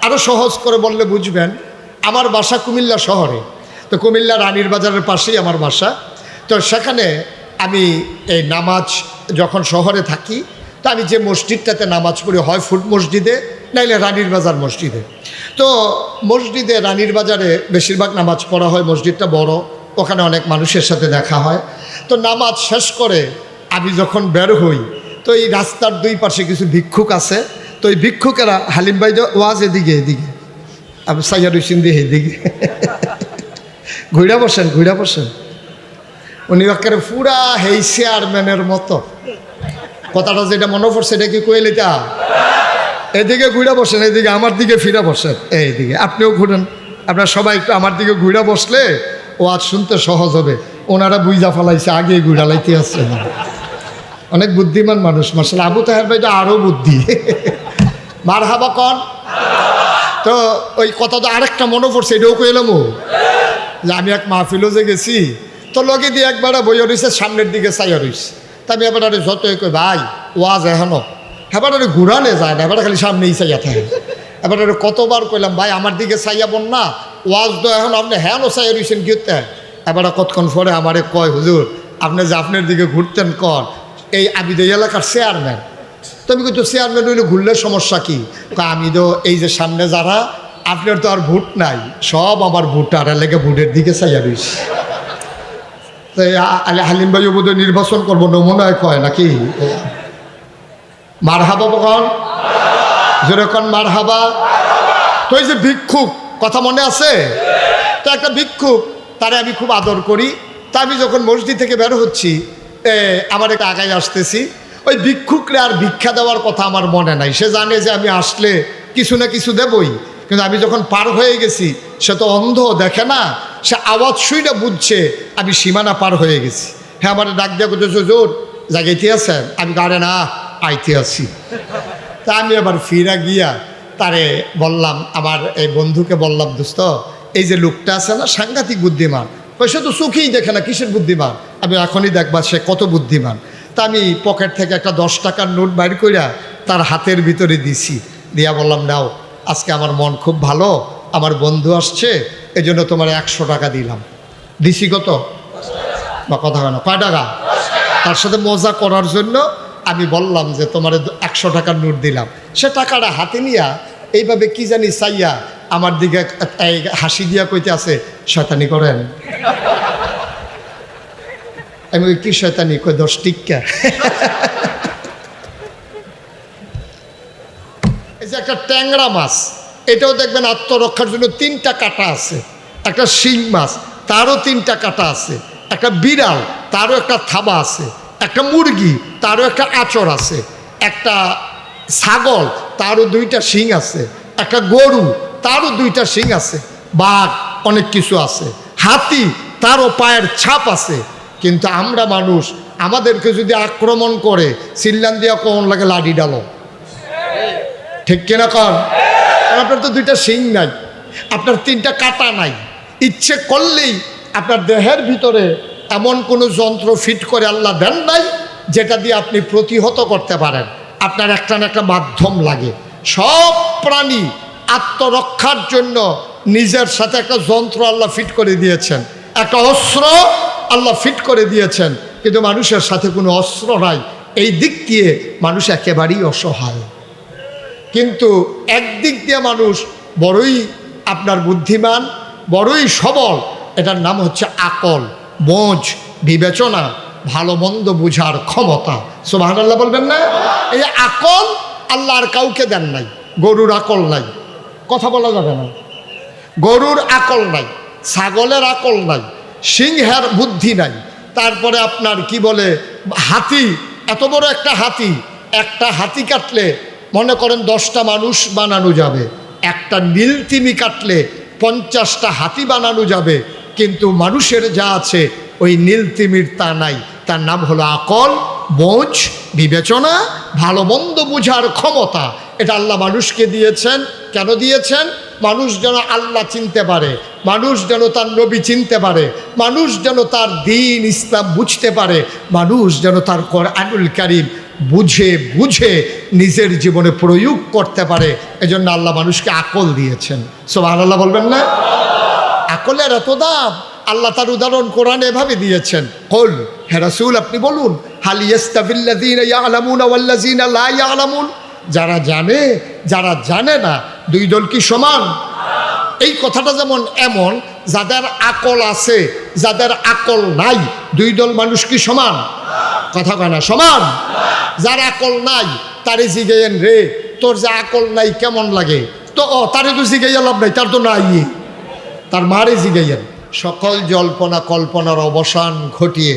আরও সহজ করে বললে বুঝবেন, আমার বাসা কুমিল্লা শহরে। তো কুমিল্লা রানীর বাজারের পাশেই আমার বাসা। তো সেখানে আমি এই নামাজ যখন শহরে থাকি, তো আমি যে মসজিদটাতে নামাজ পড়ি হয় ফুট মসজিদে, নাইলে রানীর বাজার মসজিদে। তো মসজিদে রানীর বাজারে বেশিরভাগ নামাজ পড়া হয়, মসজিদটা বড়, ওখানে অনেক মানুষের সাথে দেখা হয়। তো নামাজ শেষ করে আমি যখন বের হই, তো এই রাস্তার দুই পাশে কিছু ভিক্ষুক আছে। তো এই ভিক্ষুকেরা হালিম ভাই ওয়াজ এদিকে আমি সাইয়ার হুসিন দিয়ে এদিকে ঘুরা বসেন। উনি একেবারে পুরা হেই চেয়ারম্যানের মতো, কথাটা যেটা মনে পড়ছে এটা কি কইলে তা, এদিকে ঘুরা বসেন, এদিকে আমার দিকে ফিরে বসেন, এইদিকে আপনিও ঘুরেন। আপনারা সবাই একটু আমার দিকে ঘুরা বসলে ওয়াজ শুনতে সহজ হবে। ওনারা বুইজা ফেলাইছে, আগে ঘুরা লাইতে আসছে না। অনেক বুদ্ধিমান মানুষ মাশাআল্লাহ। আবু তাহের ভাইটা আরও বুদ্ধি, মারহাবা কন। তো ওই কথা তো আরেকটা মনে পড়ছে, এটাও কইলাম যে আমি এক মাহফিলও যে গেছি, তো লগে দিয়ে একবার বইয়া রয়েছে, সামনের দিকে চাইয়া রয়েছে। তা আমি এবার যতই কই ভাই ওয়াজ এখনো, এবার ঘুরানে যায় না, এবার খালি সামনেই চাইয়া থাকে। এবার কতবার কইলাম ভাই আমার দিকে চাইয়া বন না, ওয়াজ তো এখন আপনি হ্যাঁও চাইয়া রয়েছেন কিতে। এবার কতক্ষণ পরে আমারে কয় হুজুর আপনি যে আপনার দিকে ঘুরতেন কর, এই আমি তো এলাকার চেয়ারম্যান। তো আমি কিন্তু চেয়ারম্যান হইলে ঘুরলে সমস্যা কি? আমি তো এই যে সামনে যারা, আপনার তো আর ভোট নাই, সব আমার ভোটার লেগে ভোটের দিকে চাইয়া রয়েছে। তো হালিম ভাই বোধ নির্বাচন করবো নমুনায় কয় নাকি? মারহাবা বকন, যেরকম মারহাবা। তো এই যে ভিক্ষুক কথা মনে আছে তো, একটা ভিক্ষুক তারে আমি খুব আদর করি। তা আমি যখন মসজিদ থেকে বের হচ্ছি, আমার একটা আগায় আসতেছি, ওই ভিক্ষুকরে আর ভিক্ষা দেওয়ার কথা আমার মনে নাই। সে জানে যে আমি আসলে কিছু না কিছু দেবই, কিন্তু আমি যখন পার হয়ে গেছি, সে তো অন্ধ, দেখে না, সে আওয়াজ শুইনা বুঝছে আমি সীমানা পার হয়ে গেছি। হ্যাঁ আমার ডাক দেওয়া করতেছে জোর জায়গাইতে আছেন, আমি গাড়ে না আইতে আছি। তা আমি আবার ফিরা গিয়া তারে বললাম, আমার এই বন্ধুকে বললাম, দোস্ত এই যে লোকটা আছে না সাংঘাতিক বুদ্ধিমান। সে তো চোখেই দেখে না, কিসের বুদ্ধিমান? আমি এখনই দেখবা সে কত বুদ্ধিমান। তা আমি পকেট থেকে একটা 10 টাকার নোট বাইর কইরা তার হাতের ভিতরে দিছি, দিয়া বললাম নাও, আজকে আমার মন খুব ভালো, আমার বন্ধু আসছে, এই জন্য তোমার 100 টাকা দিলাম। দিছি কত বা কথা হয় না, কয় টাকা? তার সাথে মজা করার জন্য আমি বললাম যে তোমার 100 টাকার নোট দিলাম। সে টাকাটা হাতে নিয়া এইভাবে কি জানি চাইয়া আমার দিকে হাসি দিয়া কইতে আছে, শয়তানি করেন। আমি ওই কি শয়তানি? কই 10 টিক্কা। এই যে একটা ট্যাংরা মাছ, এটাও দেখবেন আত্মরক্ষার জন্য 3টা কাঁটা আছে। একটা শিং মাছ, তারও 3টা কাঁটা আছে। একটা বিড়াল, তারও একটা থাবা আছে। একটা মুরগি, তারও একটা আঁচড় আছে। একটা ছাগল, তারও 2টা শিং আছে। একটা গরু, তারও 2টা শিং আছে। বাঘ, অনেক কিছু আছে। হাতি, তারও পায়ের ছাপ আছে। কিন্তু আমরা মানুষ, আমাদেরকে যদি আক্রমণ করে চিল্লান দিয়া কোন লাগে লাঠি ডালো, ঠিক কিনা কন? আপনার তো 2টা শিং নাই, আপনার 3টা কাঁটা নাই। ইচ্ছে করলেই আপনার দেহের ভিতরে এমন কোনো যন্ত্র ফিট করে আল্লাহ দেন নাই যেটা দিয়ে আপনি প্রতিহত করতে পারেন। আপনার একটা না একটা মাধ্যম লাগে। সব প্রাণী আত্মরক্ষার জন্য নিজের সাথে একটা যন্ত্র আল্লাহ ফিট করে দিয়েছেন, একটা অস্ত্র আল্লাহ ফিট করে দিয়েছেন। কিন্তু মানুষের সাথে কোনো অস্ত্র নাই। এই দিক দিয়ে মানুষ একেবারেই অসহায়। কিন্তু একদিক দিয়ে মানুষ বড়ই আপনার বুদ্ধিমান, বড়ই সবল। এটার নাম হচ্ছে আকল, বোঝ, বিবেচনা, ভালো মন্দ বুঝার ক্ষমতা। সুবহানাল্লাহ বলবেন না? এই আকল আল্লাহ আর কাউকে দেন নাই। গরুর আকল নাই, কথা বলা যাবে না। গরুর আকল নাই, ছাগলের আকল নাই, সিংহের বুদ্ধি নাই। তারপরে আপনার কি বলে হাতি, এত বড় একটা হাতি কাটলে মনে করেন 10টা মানুষ বানানো যাবে। একটা নীলতিমি কাটলে 50টা হাতি বানানো যাবে। কিন্তু মানুষের যা আছে ওই নীলতিমির তা নাই। তার নাম হলো আকল, বোঝ, বিবেচনা, ভালো মন্দ বুঝার ক্ষমতা। এটা আল্লাহ মানুষকে দিয়েছেন। কেন দিয়েছেন? মানুষ যেন আল্লাহ চিনতে পারে, মানুষ যেন তার নবী চিনতে পারে, মানুষ যেন তার দ্বীন ইসলাম বুঝতে পারে, মানুষ যেন তার কোরআনুল কারীম বুঝে বুঝে নিজের জীবনে প্রয়োগ করতে পারে। এজন্য আল্লাহ মানুষকে আকল দিয়েছেন। সুবহানাল্লাহ বলবেন না? আকলের এত দাম। আল্লাহ তার উদাহরণ কোরআনে এভাবে দিয়েছেন, কুল, হে রাসূল আপনি বলুন, হাল ইয়াস্তাবিল্লাযীনা ইয়ালামুনা ওয়াল্লাযীনা লা ইয়ালামুন, যারা জানে যারা জানে না দুই দল কি সমান? এই কথাটা যেমন এমন, যাদের আকল আছে যাদের আকল নাই দুই দল মানুষ কি সমান? কথা কয় না, সমান। যার আকল নাই তারে জিগাইয়েন, রে তোর যে আকল নাই কেমন লাগে? তো তারে তো জিগাইয়া লাভ নাই, তার তো নাই, তার মারে জিগাইয়েন। সকল জল্পনা কল্পনার অবসান ঘটিয়ে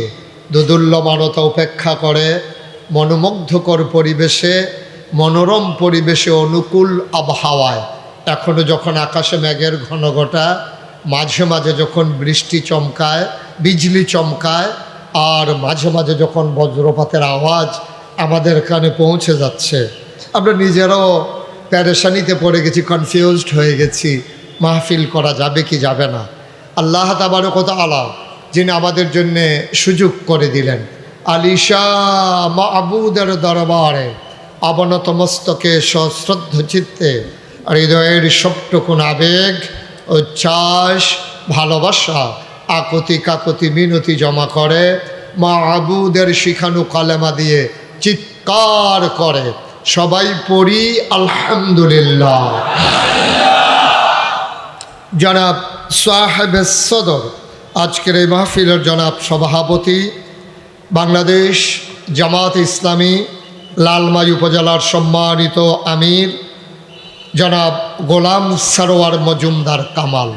দোদুল্যমানতা উপেক্ষা করে মনোমুগ্ধকর পরিবেশে, মনোরম পরিবেশে, অনুকূল আবহাওয়ায়, এখনও যখন আকাশে মেঘের ঘনঘটা, মাঝে মাঝে যখন বৃষ্টি চমকায়, বিজলি চমকায়, আর মাঝে মাঝে যখন বজ্রপাতের আওয়াজ আমাদের কানে পৌঁছে যাচ্ছে, আমরা নিজেরাও প্যারেশানিতে পড়ে গেছি, কনফিউজড হয়ে গেছি, মাহফিল করা যাবে কি যাবে না। আল্লাহ তাবারক ওয়া তাআলা যিনি আমাদের জন্যে সুযোগ করে দিলেন, আলিশা মাবুদের দরবারে অবনত মস্তকে সশ্রদ্ধ চিত্তে হৃদয়ের সবটুকুন আবেগ, উচ্ছ্বাস, ভালোবাসা, আকুতি কাকুতি মিনতি জমা করে মাবুদের শিখানু কালেমা দিয়ে চিৎকার করে সবাই পড়ি আলহামদুলিল্লাহ। জনাব সাহেবে সদর, আজকের এই মাহফিলের জনাব সভাপতি, বাংলাদেশ জামাত ইসলামী লালমাই উপজেলার সম্মানিত আমির জনাব গোলাম সরোয়ার মজুমদার কামাল,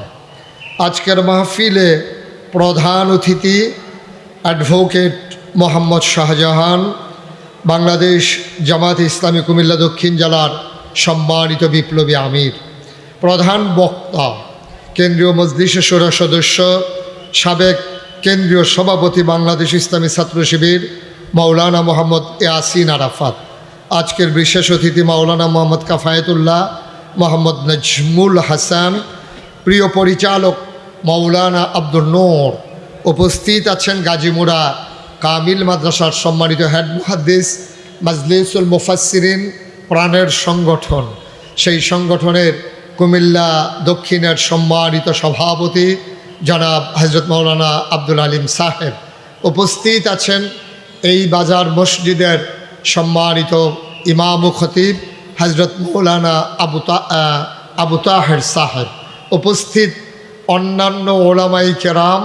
আজকের মাহফিলে প্রধান অতিথি অ্যাডভোকেট মোহাম্মদ শাহজাহান, বাংলাদেশ জামাত ইসলামী কুমিল্লা দক্ষিণ জেলার সম্মানিত বিপ্লবী আমির, প্রধান বক্তা কেন্দ্রীয় মজলিসের শুরা সদস্য, সাবেক কেন্দ্রীয় সভাপতি বাংলাদেশ ইসলামী ছাত্র শিবির মাওলানা মোহাম্মদ ইয়াসিন আরাফাত, আজকের বিশেষ অতিথি মাওলানা মোহাম্মদ কাফায়েতুল্লাহ মোহাম্মদ নজমুল হাসান, প্রিয় পরিচালক মাওলানা আব্দুল নূর, উপস্থিত আছেন গাজীমুড়া কামিল মাদ্রাসার সম্মানিত হেড মুহাদ্দিস মাজলিসুল মুফাসসিরিন, প্রাণের সংগঠন, সেই সংগঠনের কুমিল্লা দক্ষিণের সম্মানিত সভাপতি জনাব হযরত মাওলানা আব্দুল আলিম সাহেব, উপস্থিত আছেন এই বাজার মসজিদের সম্মানিত ইমাম ও খতিব হযরত মাওলানা আবু তাহের সাহেব, উপস্থিত অন্যান্য ওলামাই কেরাম,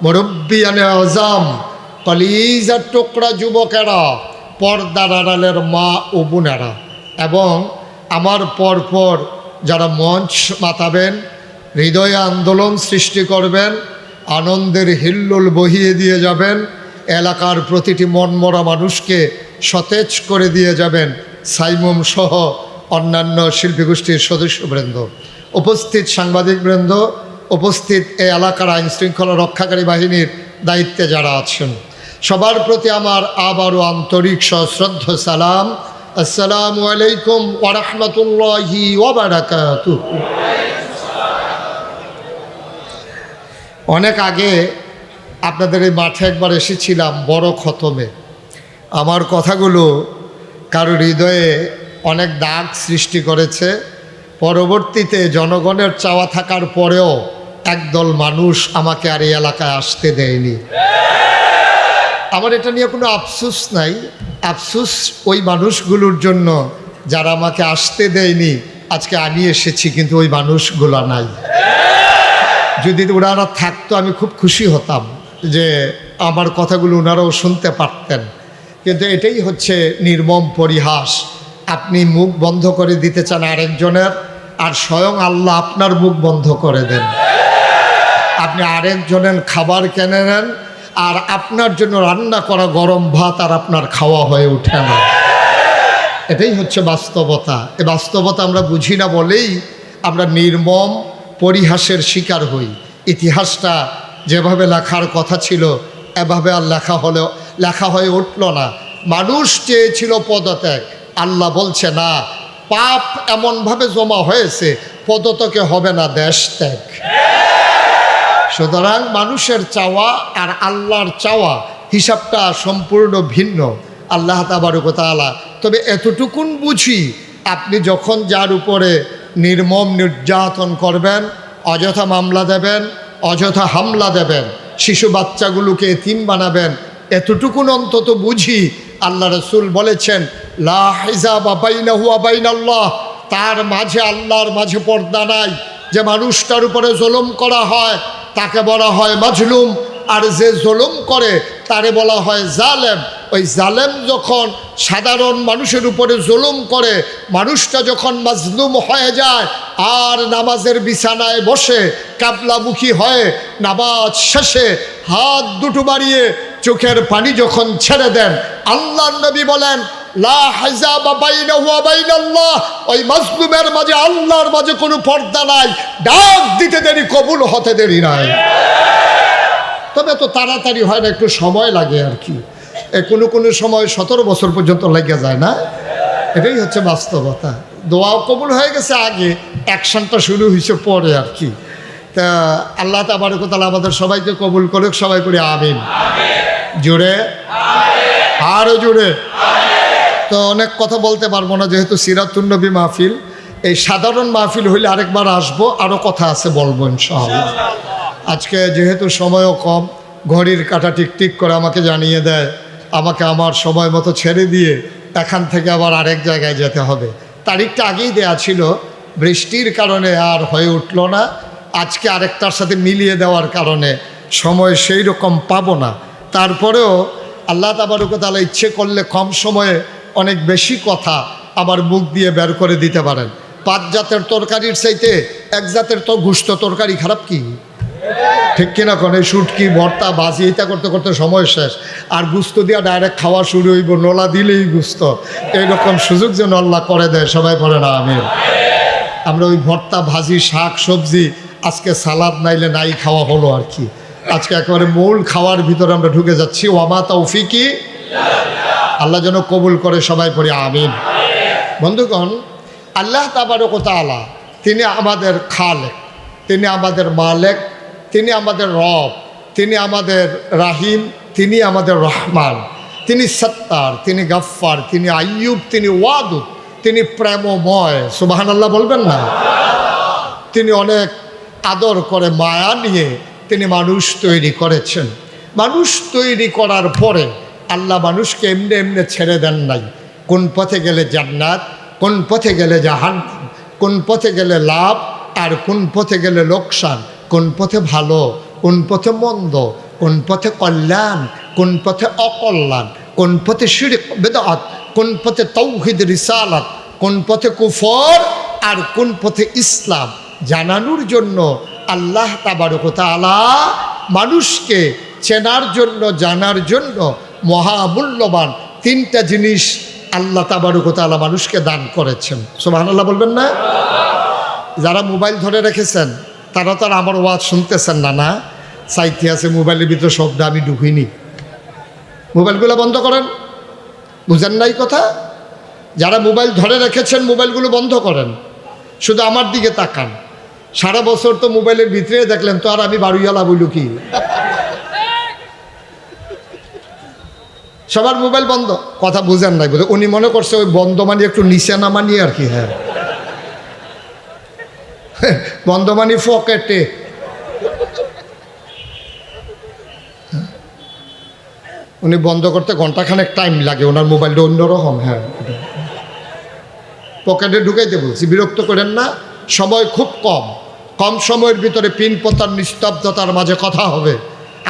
মুরব্বিয়ানে আজম, কলিজার টুকরা যুবকেরা, পর্দার আড়ালের মা ও বোনেরা, এবং আমার পরপর যারা মঞ্চ মাতাবেন, হৃদয়ে আন্দোলন সৃষ্টি করবেন, আনন্দের হিল্লোল বহিয়ে দিয়ে যাবেন, এলাকার প্রতিটি মনমরা মানুষকে সতেজ করে দিয়ে যাবেন, সাইমুম সহ অন্যান্য শিল্পী গোষ্ঠীর সদস্যবৃন্দ, উপস্থিত সাংবাদিকবৃন্দ, উপস্থিত এই এলাকার আইন শৃঙ্খলা রক্ষাকারী বাহিনীর দায়িত্বে যারা আছেন, সবার প্রতি আমার আবারও আন্তরিক সশ্রদ্ধ সালাম। আসসালামু আলাইকুম ওয়া রাহমাতুল্লাহি ওয়া বারাকাতুহু। অনেক আগে আপনাদের এই মাঠে একবার এসেছিলাম বড় খতমে। আমার কথাগুলো কারো হৃদয়ে অনেক দাগ সৃষ্টি করেছে। পরবর্তীতে জনগণের চাওয়া থাকার পরেও একদল মানুষ আমাকে আর এই এলাকায় আসতে দেয়নি। আমার এটা নিয়ে কোনো আফসোস নাই, আফসোস ওই মানুষগুলোর জন্য যারা আমাকে আসতে দেয়নি। আজকে আমি এসেছি কিন্তু ওই মানুষগুলো নাই। যদি ওনারা থাকতো আমি খুব খুশি হতাম যে আমার কথাগুলো ওনারাও শুনতে পারতেন, কিন্তু এটাই হচ্ছে নির্মম পরিহাস। আপনি মুখ বন্ধ করে দিতে চান আরেকজনের, আর স্বয়ং আল্লাহ আপনার মুখ বন্ধ করে দেন। আপনি আরেকজনের খাবার কিনে নেন, আর আপনার জন্য রান্না করা গরম ভাত আর আপনার খাওয়া হয়ে ওঠে না। এটাই হচ্ছে বাস্তবতা। এই বাস্তবতা আমরা বুঝি না বলেই আমরা নির্মম পরিহাসের শিকার হই। ইতিহাসটা যেভাবে লেখার কথা ছিল এভাবে আর লেখা হয়ে উঠল না। মানুষ চেয়েছিল পদত্যাগ, আল্লাহ বলছে না, পাপ এমনভাবে জমা হয়েছে পদত্যাগে হবে না, দেশ ত্যাগ। সুতরাং মানুষের চাওয়া আর আল্লাহর চাওয়া হিসাবটা সম্পূর্ণ ভিন্ন। আল্লাহ তাবারক ওয়া তাআলা। তবে এতটুকুন বুঝি, আপনি যখন যার উপরে নির্মম নির্যাতন করবেন, অযথা মামলা দেবেন, অযথা হামলা দেবেন, শিশু বাচ্চাগুলোকে এতিম বানাবেন, এতটুকুন অন্তত বুঝি আল্লাহ রসুল বলেছেন লা হিজাবা বাইনাহু ওয়া বাইনাল্লাহ, তার মাঝে আল্লাহর মাঝে পর্দা নাই। যে মানুষটার উপরে জুলুম করা হয় তাকে বলা হয় মাজলুম, আর যে জুলুম করে তারে বলা হয় জালেম। ওই জালেম যখন সাধারণ মানুষের উপরে জুলুম করে, মানুষটা যখন মাজলুম হয়ে যায় আর নামাজের বিছানায় বসে কাবলামুখী হয়ে নামাজ শেষে হাত দুটো বাড়িয়ে চোখের পানি যখন ছেড়ে দেন, আল্লাহর নবী বলেন লা হিজাবা বাইনাহু ওয়া বাইনাল্লাহ, ওই মাজলুমের মাঝে আল্লাহর মাঝে কোনো পর্দা নাই, ডাক দিতে দেরি কবুল হতে দেরি নাই। তবে তো তাড়াতাড়ি হয় না, একটু সময় লাগে আর কি। কোনো সময় 17 বছর পর্যন্ত লেগে যায় না, এটাই হচ্ছে বাস্তবতা। দোয়াও কবুল হয়ে গেছে আগে, অ্যাকশনটা শুরু হয়েছে পরে আর কি। তা আল্লাহ তাবারক ওয়া তাআলা আমাদের সবাইকে কবুল করুক, সবাই করে আমিন। জোরে আরো জোরে। তো অনেক কথা বলতে পারবো না, যেহেতু সিরাতুন নবী মাহফিল, এই সাধারণ মাহফিল হইলে আরেকবার আসবো, আরও কথা আছে বলবো ইনশাআল্লাহ। আজকে যেহেতু সময়ও কম, ঘড়ির কাঁটা টিকটিক করে আমাকে জানিয়ে দেয় আমাকে আমার সময় মতো ছেড়ে দিয়ে এখান থেকে আবার আরেক জায়গায় যেতে হবে। তারিখটা আগেই দেয়া ছিল, বৃষ্টির কারণে আর হয়ে উঠল না। আজকে আরেকটার সাথে মিলিয়ে দেওয়ার কারণে সময় সেই রকম পাবো না। তারপরেও আল্লাহ তাবারক ওয়া তাআলা ইচ্ছে করলে কম সময়ে অনেক বেশি কথা আমার মুখ দিয়ে বের করে দিতে পারেন। 5 জাতের তরকারির চাইতে 1 জাতের তো গুস্ত তরকারি খারাপ কি? ঠিক কিনা কোন? শুটকি ভর্তা ভাজি এটা করতে করতে সময় শেষ, আর গুস্ত দিয়া ডাইরেক্ট খাওয়া শুরু হইব, নোলা দিলেই গুস্ত। এইরকম সুযোগ যেন আল্লাহ করে দেয়, সবাই পড়ে না আমিন। আমরা ওই ভর্তা ভাজি শাক সবজি, আজকে সালাদ নাইলে নাই খাওয়া হলো আর কি। আজকে একেবারে মূল খাওয়ার ভিতরে আমরা ঢুকে যাচ্ছি। ওয়ামা তৌফিকি, আল্লাহ যেন কবুল করে, সবাই পড়ে আমিন। বন্ধুগণ, আল্লাহ তাবারক ওয়া তাআলা তিনি আমাদের খালেক, তিনি আমাদের মালেক, তিনি আমাদের রব, তিনি আমাদের রাহিম, তিনি আমাদের রহমান, তিনি সত্তার, তিনি গাফফার, তিনি আইয়ুব, তিনি ওয়াদুদ, তিনি প্রেমময়। সুবহানাল্লাহ বলবেন না? তিনি অনেক আদর করে মায়া নিয়ে তিনি মানুষ তৈরি করেছেন। মানুষ তৈরি করার পরে আল্লাহ মানুষকে এমনি এমনি ছেড়ে দেন নাই। কোন পথে গেলে জান্নাত, কোন পথে গেলে জাহান্নাম, কোন পথে গেলে লাভ আর কোন পথে গেলে লোকসান, কোন পথে ভালো, কোন পথে মন্দ, কোন পথে কল্যাণ, কোন পথে অকল্যাণ, কোন পথে শিরক বিদআত, কোন পথে তাওহীদ রিসালাত, কোন পথে কুফর আর কোন পথে ইসলাম জানানোর জন্য আল্লাহ তাবারক ওয়া তাআলা মানুষকে চেনার জন্য, জানার জন্য মহামূল্যবান 3টা জিনিস আল্লাহ তাবারক ওয়া তাআলা মানুষকে দান করেছেন। সুবহানাল্লাহ বলবেন না? যারা মোবাইল ধরে রেখেছেন তারা তো আর আমার ওয়াজ শুনতেছেন না, না চাইতে আছে মোবাইলের ভিতরে শব্দ আমি ঢুকিনি। মোবাইলগুলো বন্ধ করেন, বুঝেন নাই কথা? যারা মোবাইল ধরে রেখেছেন মোবাইলগুলো বন্ধ করেন, শুধু আমার দিকে তাকান। সারা বছর তো মোবাইলের ভিতরে দেখলেন, তো আর আমি বাড়িওয়ালা বইল কি? সবার মোবাইল বন্ধ, কথা বুঝেন নাই বোধ। উনি মনে করছে ওই বন্ধ মানে একটু নিচে না মানিয়ে আর কি। হ্যাঁ, বন্ধ মানি পকেটে। উনি বন্ধ করতে ঘন্টাখানেক টাইম লাগে, ওনার মোবাইলটা অন্যরকম। হ্যাঁ, পকেটে ঢুকাইতে বলছি, বিরক্ত করেন না। সময় খুব কম, কম সময়ের ভিতরে পিন পতার নিস্তব্ধতার মাঝে কথা হবে।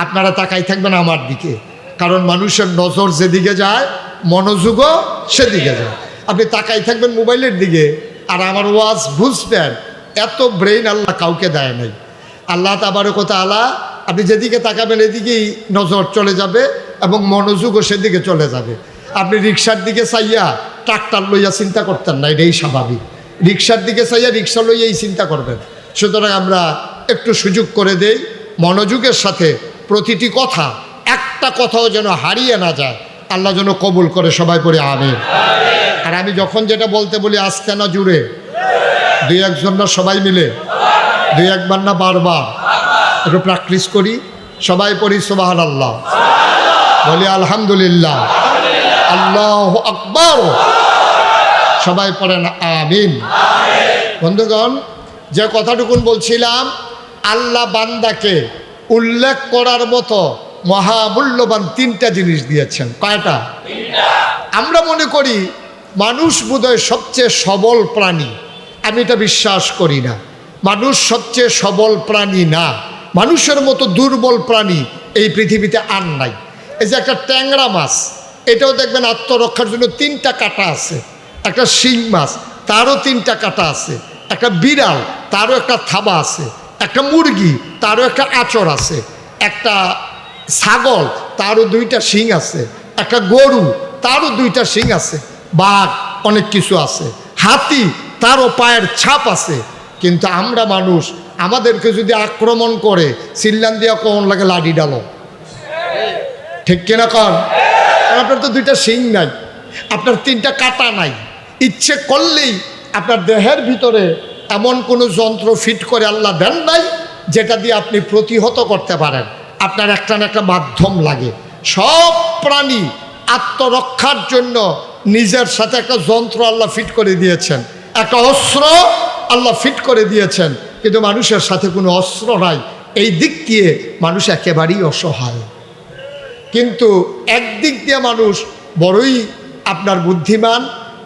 আপনারা তাকাই থাকবেন আমার দিকে, কারণ মানুষের নজর যেদিকে যায় মনোযোগও সেদিকে যায়। আপনি তাকাই থাকবেন মোবাইলের দিকে আর আমার ওয়াজ বুঝবেন। এত ব্রেইন আল্লাহ কাউকে দেয় নাই। আল্লাহ তাবারক ওয়া তাআলা আপনি যেদিকে তাকাবেন এদিকেই নজর চলে যাবে এবং মনোযোগও সেদিকে চলে যাবে। আপনি রিক্সার দিকে চাইয়া ট্রাক্টর লইয়া চিন্তা করতেন না, এটাই স্বাভাবিক। রিক্সার দিকে চাইয়া রিক্সা লইয়াই চিন্তা করবেন। সুতরাং আমরা একটু সুযোগ করে দেই, মনোযোগের সাথে প্রতিটি কথা, একটা কথাও যেন হারিয়ে না যায়। আল্লাহ যেন কবুল করে, সবাই করে আমিন। আর আমি যখন যেটা বলতে বলি আজকে না জুড়ে, 2-1 না সবাই মিলে, 2-1 না বারবার একটু প্র্যাকটিস করি। সবাই পড়ি সুবহানাল্লাহ, বলি আলহামদুলিল্লাহ, আল্লাহু আকবার। সবাই পড়েন আমিন। বন্ধুগণ, যে কথাটুকুন বলছিলাম, আল্লাহ বান্দাকে উল্লেখ করার মতো মহামূল্যবান তিনটা জিনিস দিয়েছেন। কয়টা? আমরা মনে করি মানুষ বোধহয় সবচেয়ে সবল প্রাণী। আমি এটা বিশ্বাস করি না। মানুষ সবচেয়ে সবল প্রাণী না। মানুষের মতো দুর্বল প্রাণী এই পৃথিবীতে আর নাই। এই যে একটা ট্যাংরা মাছ, এটাও দেখবেন আত্মরক্ষার জন্য তিনটা কাঁটা আছে। একটা শিং মাছ, তারও তিনটা কাঁটা আছে। একটা বিড়াল, তারও একটা থাবা আছে। একটা মুরগি, তারও একটা আঁচড় আছে। একটা ছাগল, তারও দুইটা শিং আছে। একটা গরু, তারও দুইটা শিং আছে। বাঘ, অনেক কিছু আছে। হাতি, তারও পায়ের ছাপ আছে। কিন্তু আমরা মানুষ, আমাদেরকে যদি আক্রমণ করে সিল্লান দিয়া কোন লাগে লাঠি ডালো, ঠিক কিনা কন? আপনার তো দুইটা শিং নাই, আপনার তিনটা কাঁটা নাই। ইচ্ছে করলেই আপনার দেহের ভিতরে এমন কোনো যন্ত্র ফিট করে আল্লাহ দেন নাই যেটা দিয়ে আপনি প্রতিহত করতে পারেন। আপনার একটা না একটা মাধ্যম লাগে। সব প্রাণী আত্মরক্ষার জন্য নিজের সাথে একটা যন্ত্র আল্লাহ ফিট করে দিয়েছেন, একটা অস্ত্র আল্লাহ ফিট করে দিয়েছেন। কিন্তু মানুষের সাথে কোনো অস্ত্র নাই। এই দিক দিয়ে মানুষ একেবারেই অসহায়। কিন্তু একদিক দিয়ে মানুষ বড়ই আপনার বুদ্ধিমান,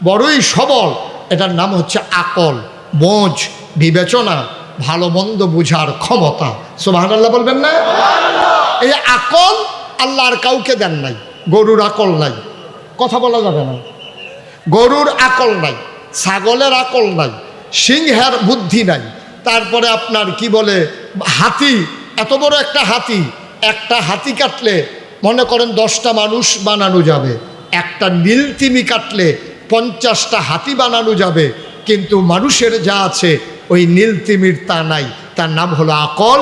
বড়ই সবল। এটার নাম হচ্ছে আকল, বোঝ, বিবেচনা, ভালো মন্দ বুঝার ক্ষমতা। সুবহানাল্লাহ বলবেন না? এই আকল আল্লাহ আর কাউকে দেন নাই। গরুর আকল নাই, কথা বলা যাবে না। গরুর আকল নাই, ছাগলের আকল নাই, সিংহের বুদ্ধি নাই। তারপরে আপনার কি বলে হাতি, এত বড় একটা হাতি কাটলে মনে করেন 10টা মানুষ বানানো যাবে। একটা নীলতিমি কাটলে 50টা হাতি বানানো যাবে। কিন্তু মানুষের যা আছে ওই নীলতিমির তা নাই। তার নাম হলো আকল,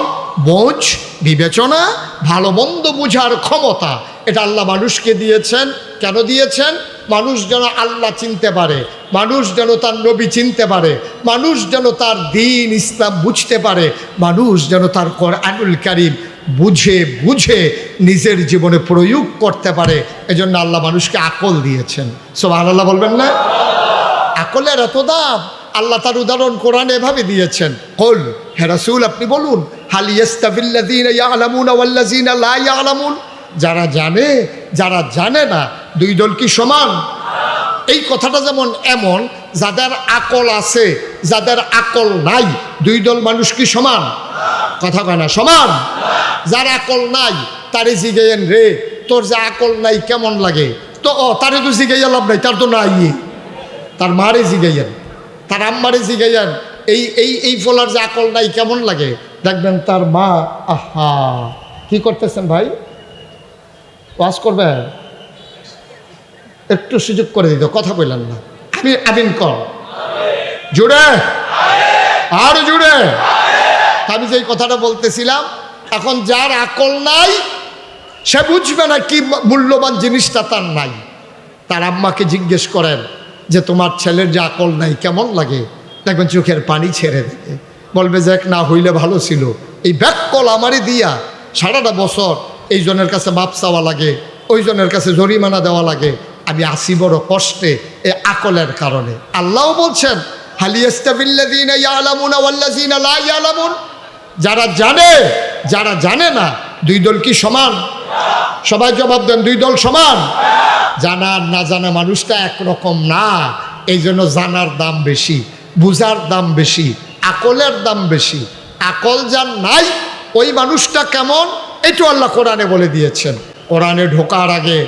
বোঝ, বিবেচনা, ভালো মন্দ বুঝার ক্ষমতা। এটা আল্লাহ মানুষকে দিয়েছেন। কেন দিয়েছেন? মানুষ যেন আল্লাহ চিনতে পারে, মানুষ যেন তার নবী চিনতে পারে, মানুষ যেন তার দ্বীন ইসলাম বুঝতে পারে, মানুষ যেন তার কোরআনুল কারীম বুঝে বুঝে নিজের জীবনে প্রয়োগ করতে পারে। এজন্য আল্লাহ মানুষকে আকল দিয়েছেন। সুবহানাল্লাহ বলবেন না? আকলের এত দাম। আল্লাহ তার উদাহরণ কোরআনে এভাবে দিয়েছেন, কুল, হে রাসূল আপনি বলুন, হাল ইয়াস্তাবিল্লাযীনা ইয়ালামুনা ওয়াল্লাযীনা লা ইয়ালামুন, যারা জানে যারা জানে না দুই দল কি সমান? এই কথাটা যেমন এমন, যাদের আকল আছে যাদের আকল নাই দুই দল মানুষ কি সমান? কথা কয় না, সমান। যার আকল নাই তারে জিগাইয়েন, রে তোর যে আকল নাই কেমন লাগে? তো তারে তো জিগাইয়া লাভ নাই, তার তো নাই। তার মারে জিগাইয়েন, তার আম্মারে জিগাইয়েন, এই এই এই ফলার যে আকল নাই কেমন লাগে? দেখবেন তার মা, আহা কি করতেছেন ভাই, ওয়াজ করবে, একটু সুযোগ করে দিত, কথা বললেন না। আমি আমিন কর, জুড়ে আর জুড়ে। আমি যেই কথাটা বলতেছিলাম, এখন যার আকল নাই সে বুঝবে না কি মূল্যবান জিনিসটা তার নাই। তার আম্মাকে জিজ্ঞেস করেন যে তোমার ছেলের যে আকল নাই কেমন লাগে? দেখবেন চোখের পানি ছেড়ে দেবে, বলবে যে না হইলে ভালো ছিল। এই ব্যাককল আমারই দিয়া সারাটা বছর এই জনের কাছে মাপ চাওয়া লাগে, ওই জনের কাছে জরিমানা দেওয়া লাগে, আমি আসি বড় কষ্টে এই আকলের কারণে। আল্লাহ বলছেন, হাল ইয়াস্তাবিল্লাযীনা ইয়ালামুনা ওয়াল্লাযীনা লা ইয়ালামুন, যারা জানে যারা জানে না দুই দল কি সমান? সবাই জবাব দেন, দুই দল সমান। জানা আর না জানা মানুষটা একরকম না। এই জন্য জানার দাম বেশি, বুঝার দাম বেশি, আকলের দাম বেশি। আকল যার নাই ওই মানুষটা কেমন, এটু আল্লাহ কোরআনে বলে দিয়েছেন। কোরআনে ঢোকার আগে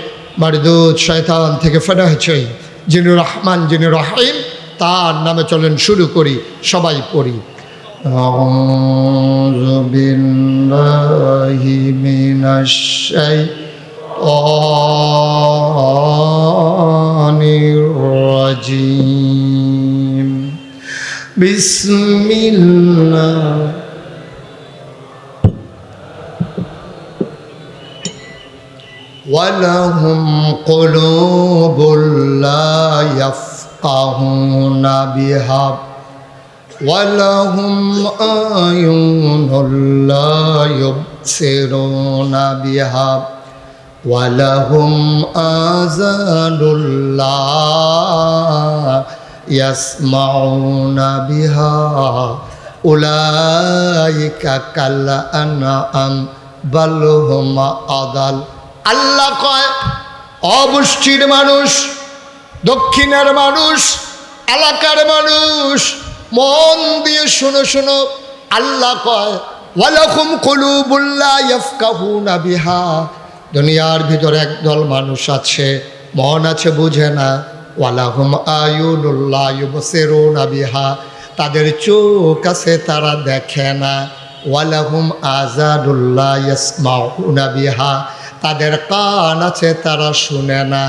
মারদুদ শয়তান থেকে ফেরা হয়েছে, যিনি রহমান যিনি রহিম, তার নামে চলেন শুরু করি, সবাই পড়ি। আউযু বিল্লাহি মিনাশ শাইতানির রাজীম। বিসমিল্লাহ। ওয়ালাহুম কুলুবুল লা ইয়াফকাহুনা বিহা ওয়ালাহুম আয়ুনুল লা ইউবসিরুনা বিহা ওয়ালাহুম আযানুল্লা ইয়াসমাউনা বিহা উলাইকা কাল আনআম বাল হুম আদাল। আল্লাহ কয়, অবুষ্টির মানুষ, দক্ষিণের মানুষ, এলাকার মানুষ, মন দিয়ে শোনো শোনো। আল্লাহ কয়, ওয়ালাকুম কুলুবুল লা ইয়াফকাহুনা বিহা, দুনিয়ার ভিতরে একদল মানুষ আছে, মন আছে বুঝে না। ওয়ালাহুম আয়ুনুল লা ইউবসিরুনা বিহা, তাদের চোখ আছে তারা দেখে না। ওয়ালাহুম আযানুল লা ইয়াসমাউনা বিহা, তাদের কান আছে তারা শুনে না।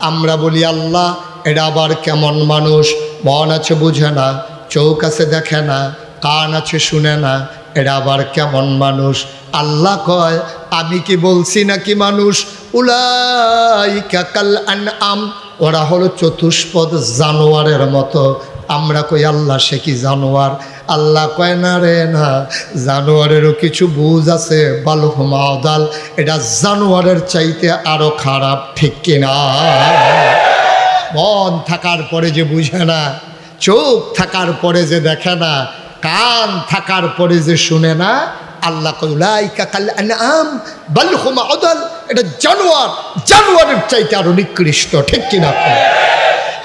আমরা বলি আল্লাহ এটা আবার কেমন মানুষ? মন আছে বুঝে না, চোখ আছে দেখে না, কান আছে শুনে না, এটা আবার কেমন মানুষ? আল্লাহ কয়, আমি কি বলছি নাকি মানুষ? উলাইকা কাল আনআম, ওরা হলো চতুষ্পদ জানোয়ারের মতো। আমরা কই আল্লাহ সে কি জানোয়ার? আল্লাহ কয়, না রে না, জানোয়ারেরও কিছু বুঝ আছে। বাল হুম আদাল, এটা জানোয়ারের চাইতে আরো খারাপ, ঠিক কিনা? মন থাকার পরে যে বুঝে না, চোখ থাকার পরে যে দেখে না, কান থাকার পরে যে শুনে না, আল্লাহ কয় উলাইকা কাল আনআম বাল হুম আদাল, এটা জানোয়ার, জানোয়ারের চাইতে আরো নিকৃষ্ট, ঠিক কিনা?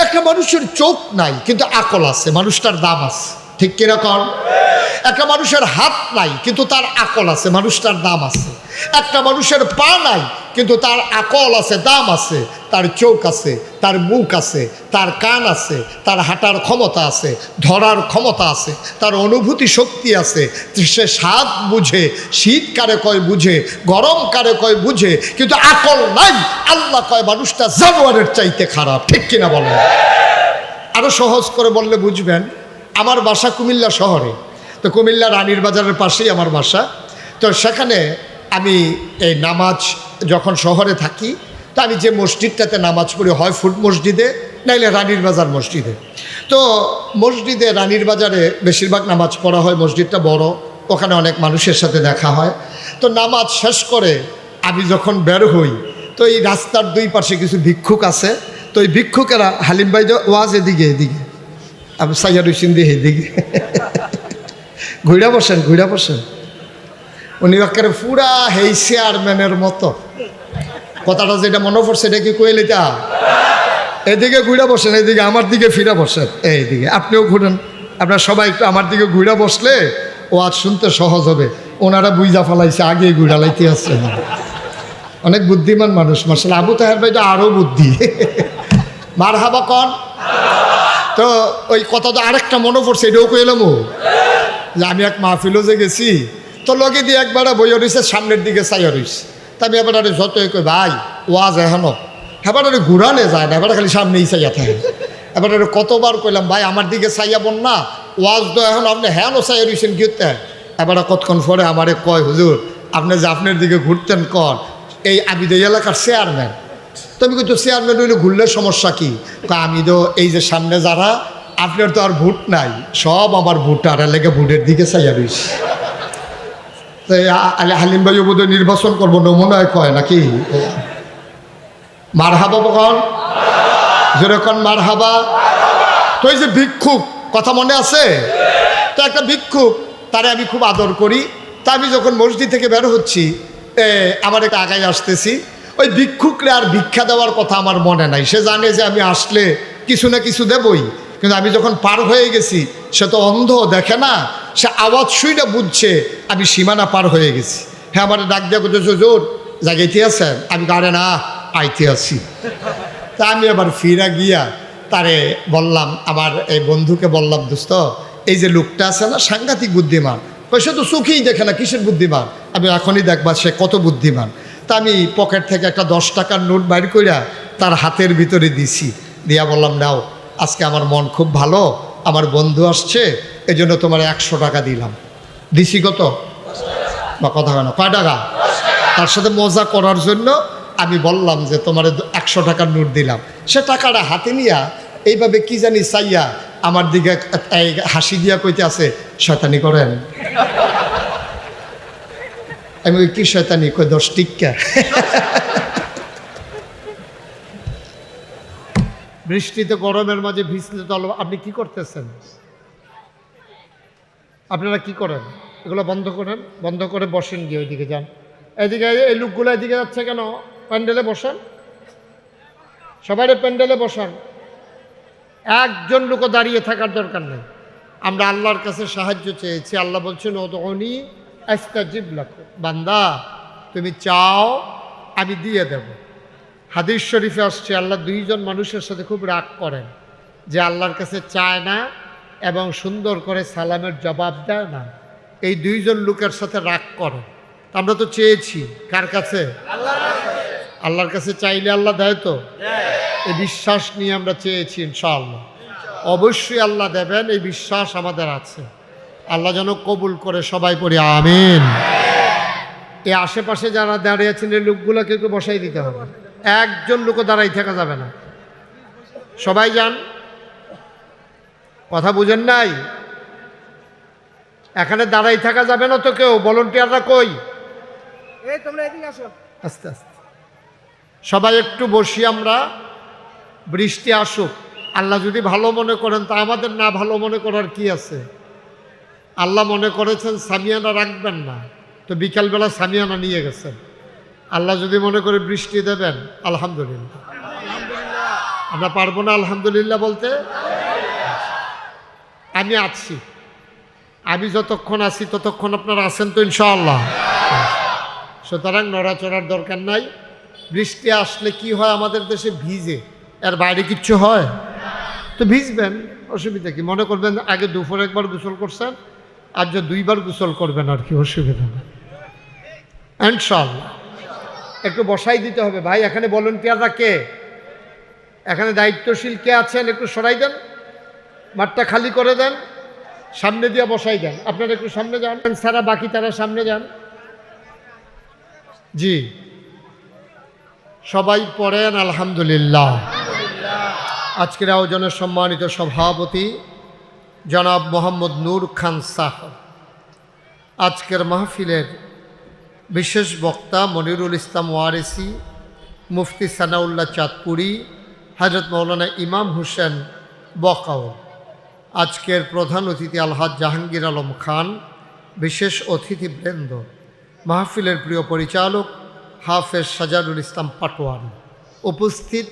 একটা মানুষের চোখ নাই কিন্তু আকল আছে, মানুষটার দাম আছে, ঠিক কিনা কর? একটা মানুষের হাত নাই কিন্তু তার আকল আছে, মানুষটার দাম আছে। একটা মানুষের পা নাই কিন্তু তার আকল আছে, দাম আছে। তার চোখ আছে, তার মুখ আছে, তার কান আছে, তার হাঁটার ক্ষমতা আছে, ধরার ক্ষমতা আছে, তার অনুভূতি শক্তি আছে। সে স্বাদ বুঝে, শীত কারে কয় বুঝে, গরম কারে কয় বুঝে, কিন্তু আকল নাই। আল্লাহ কয় মানুষটা জানোয়ারের চাইতে খারাপ, ঠিক কিনা বলেন? আরো সহজ করে বললে বুঝবেন। আমার বাসা কুমিল্লা শহরে, তো কুমিল্লা রানীর বাজারের পাশেই আমার বাসা। তো সেখানে আমি এই নামাজ যখন শহরে থাকি, তো আমি যে মসজিদটাতে নামাজ পড়ি, হয় ফুট মসজিদে নাইলে রানীর বাজার মসজিদে। তো মসজিদে রানীর বাজারে বেশিরভাগ নামাজ পড়া হয়, মসজিদটা বড়, ওখানে অনেক মানুষের সাথে দেখা হয়। তো নামাজ শেষ করে আমি যখন বের হই, তো এই রাস্তার দুই পাশে কিছু ভিক্ষুক আছে। তো এই ভিক্ষুকেরা, হালিম ভাই ওয়াজ এদিকে এদিকে, আমি সাইয়াদ হুসেন দিয়ে এদিকে ঘুরা বসেন, ঘুরা বসেন। উনি একেবারে পুরা হেই চেয়ারম্যানের মতো। কথাটা যেটা মনে পড়ছে এটা কি কইলে তা? এদিকে ঘুরা বসেন, এদিকে আমার দিকে ফিরে বসেন, এইদিকে আপনিও ঘুরেন। আপনারা সবাই একটু আমার দিকে ঘুরা বসলে ওয়াজ শুনতে সহজ হবে। ওনারা বুইজা ফেলাইছে, আগে ঘুরা লাইতে আসছে। অনেক বুদ্ধিমান মানুষ মাশাআল্লাহ। আবু তাহের ভাইটা আরও বুদ্ধি। মারহাবা কন। তো ওই কথা তো আরেকটা মনে পড়ছে, এটাও কইলাম যে আমি এক মাহফিলও যে গেছি, তো লগে দিয়ে একবার বইয়া রয়েছে, সামনের দিকে চাইয়া রয়েছে। তা আমি এবার যতই কই ভাই ওয়াজ এখনো, এবার ঘুরানে যায় না, এবার খালি সামনেই চাইয়া থাকে। এবার কতবার কইলাম ভাই আমার দিকে চাইয়া বন না, ওয়াজ তো এখন আপনি হ্যাঁও চাইয়া রয়েছেন কিতে। এবার কতক্ষণ পরে আমারে কয়, হুজুর আপনি যে আপনার দিকে ঘুরতেন কন, এই আমি তো এলাকার চেয়ারম্যান। তুমি কিন্তু চেয়ারম্যান হইলে ঘুরলে সমস্যা কি? আমি তো এই যে সামনে যারা, আপনার তো আর ভোট নাই, সব আমার ভোটার, এলাকা ভোটের দিকে চাইয়া রয়েছে। তো হালিম ভাই বোধ নির্বাচন করবো নমুনায় কয় নাকি? মারহাবা কন, যেরকম মারহাবা। তো এই যে ভিক্ষুক কথা মনে আছে তো? একটা ভিক্ষুক, তারে আমি খুব আদর করি। তা আমি যখন মসজিদ থেকে বের হচ্ছি, আমার একটা আগায় আসতেছি, ওই ভিক্ষুকরে আর ভিক্ষা দেওয়ার কথা আমার মনে নাই। সে জানে যে আমি আসলে কিছু না কিছু দেবই, কিন্তু আমি যখন পার হয়ে গেছি, সে তো অন্ধ, দেখে না, সে আওয়াজ শুইনা বুঝছে আমি সীমানা পার হয়ে গেছি। হ্যাঁ আমার ডাক দিয়া করতেছে, জোর জায়গাইতে আছেন? আমি গাড়ে না আইতে আছি। তা আমি আবার ফিরা গিয়া তারে বললাম, আমার এই বন্ধুকে বললাম, দোস্ত এই যে লোকটা আছে না সাংঘাতিক বুদ্ধিমান। সে তো চোখেই দেখে না, কিসের বুদ্ধিমান? আমি এখনই দেখবা সে কত বুদ্ধিমান। তা আমি পকেট থেকে একটা 10 টাকার নোট বাইর কইরা তার হাতের ভিতরে দিছি, দিয়া বললাম, নাও আজকে আমার মন খুব ভালো, আমার বন্ধু আসছে, এই জন্য তোমার 100 টাকা দিলাম। দিছি কত? বা কথা কেন, কয় টাকা? তার সাথে মজা করার জন্য আমি বললাম যে তোমার 100 টাকার নোট দিলাম। সে টাকাটা হাতে নিয়া এইভাবে কি জানি চাইয়া আমার দিকে হাসি দিয়া কইতে আছে, শয়তানি করেন। আমি কি শয়তানি? কই 10 টিক্কা। বৃষ্টিতে গরমের মাঝে ভিজলে তো আপনি কি করতেছেন? আপনারা কি করেন? এগুলো বন্ধ করেন, বন্ধ করে বসেন, গিয়ে ওইদিকে যান। এদিকে এই লোকগুলো এদিকে যাচ্ছে কেন? প্যান্ডেলে বসান, সবাই প্যান্ডেলে বসান। একজন লোকও দাঁড়িয়ে থাকার দরকার নেই। আমরা আল্লাহর কাছে সাহায্য চেয়েছি। আল্লাহ বলছেন উদউনি আস্তাজিব লাকুম, বান্দা তুমি চাও আমি দিয়ে দেব। হাদিস শরীফে আসছে আল্লাহ দুইজন মানুষের সাথে খুব রাগ করেন, যে আল্লাহর কাছে চায় না এবং সুন্দর করে সালামের জবাব দেয় না। এই দুইজন লোকের সাথে রাগ করে। আমরা তো চেয়েছি কার কাছে? আল্লাহর কাছে চাইলে আল্লাহ দেয় তো। এই বিশ্বাস নিয়ে আমরা চেয়েছি, ইনশাআল্লাহ অবশ্যই আল্লাহ দেবেন, এই বিশ্বাস আমাদের আছে। আল্লাহ যেন কবুল করে, সবাই পড়ি আমিন। এই আশেপাশে যারা দাঁড়িয়ে আছেন এই লোকগুলোকে একটু বসাই দিতে হবে। একজন লোকও দাঁড়াই থাকা যাবে না, সবাই যান। কথা বুঝেন নাই? এখানে দাঁড়াই থাকা যাবে না তো কেউ। ভলান্টিয়াররা কই? আস্তে আস্তে সবাই একটু বসি আমরা, বৃষ্টি আসুক। আল্লাহ যদি ভালো মনে করেন তা আমাদের না ভালো মনে করার কি আছে? আল্লাহ মনে করেছেন সামিয়ানা রাখবেন না, তো বিকালবেলা সামিয়ানা নিয়ে গেছেন। আল্লাহ যদি মনে করে বৃষ্টি দেবেন, আলহামদুলিল্লাহ। আমরা পারবো না আলহামদুলিল্লাহ বলতে? আমি আছি, আমি যতক্ষণ আছি ততক্ষণ আপনারা আছেন তো ইনশাআল্লাহ। সুতরাং নড়াচড়ার দরকার নাই। বৃষ্টি আসলে কি হয় আমাদের দেশে? ভিজে, এর বাইরে কিচ্ছু হয়? তো ভিজবেন, অসুবিধা কি? মনে করবেন আগে দুপুরে একবার গোসল করছেন, আর যে দুইবার গোসল করবেন আর কি, অসুবিধা নেই ইনশাআল্লাহ। একটু বসাই দিতে হবে ভাই। এখানে ভলান্টিয়াররা কে? এখানে দায়িত্বশীল কে আছেন? একটু সরাই দেন, মাঠটা খালি করে দেন, সামনে দিয়ে বসাই দেন। আপনারা একটু সামনে যান, সারা বাকি তারা সামনে যান। জি, সবাই পড়েন আলহামদুলিল্লাহ। আজকের আয়োজনের সম্মানিত সভাপতি জনাব মোহাম্মদ নূর খান সাহেব, আজকের মাহফিলের বিশেষ বক্তা মনিরুল ইসলাম ওয়ারেসি, মুফতি সানাউল্লাহ চাঁদপুরি, হযরত মৌলানা ইমাম হোসেন বকাউল, আজকের প্রধান অতিথি আলহাজ জাহাঙ্গীর আলম খান, বিশেষ অতিথিবৃন্দ, মাহফিলের প্রিয় পরিচালক হাফেজ সাজারুল ইসলাম পাটোয়ান, উপস্থিত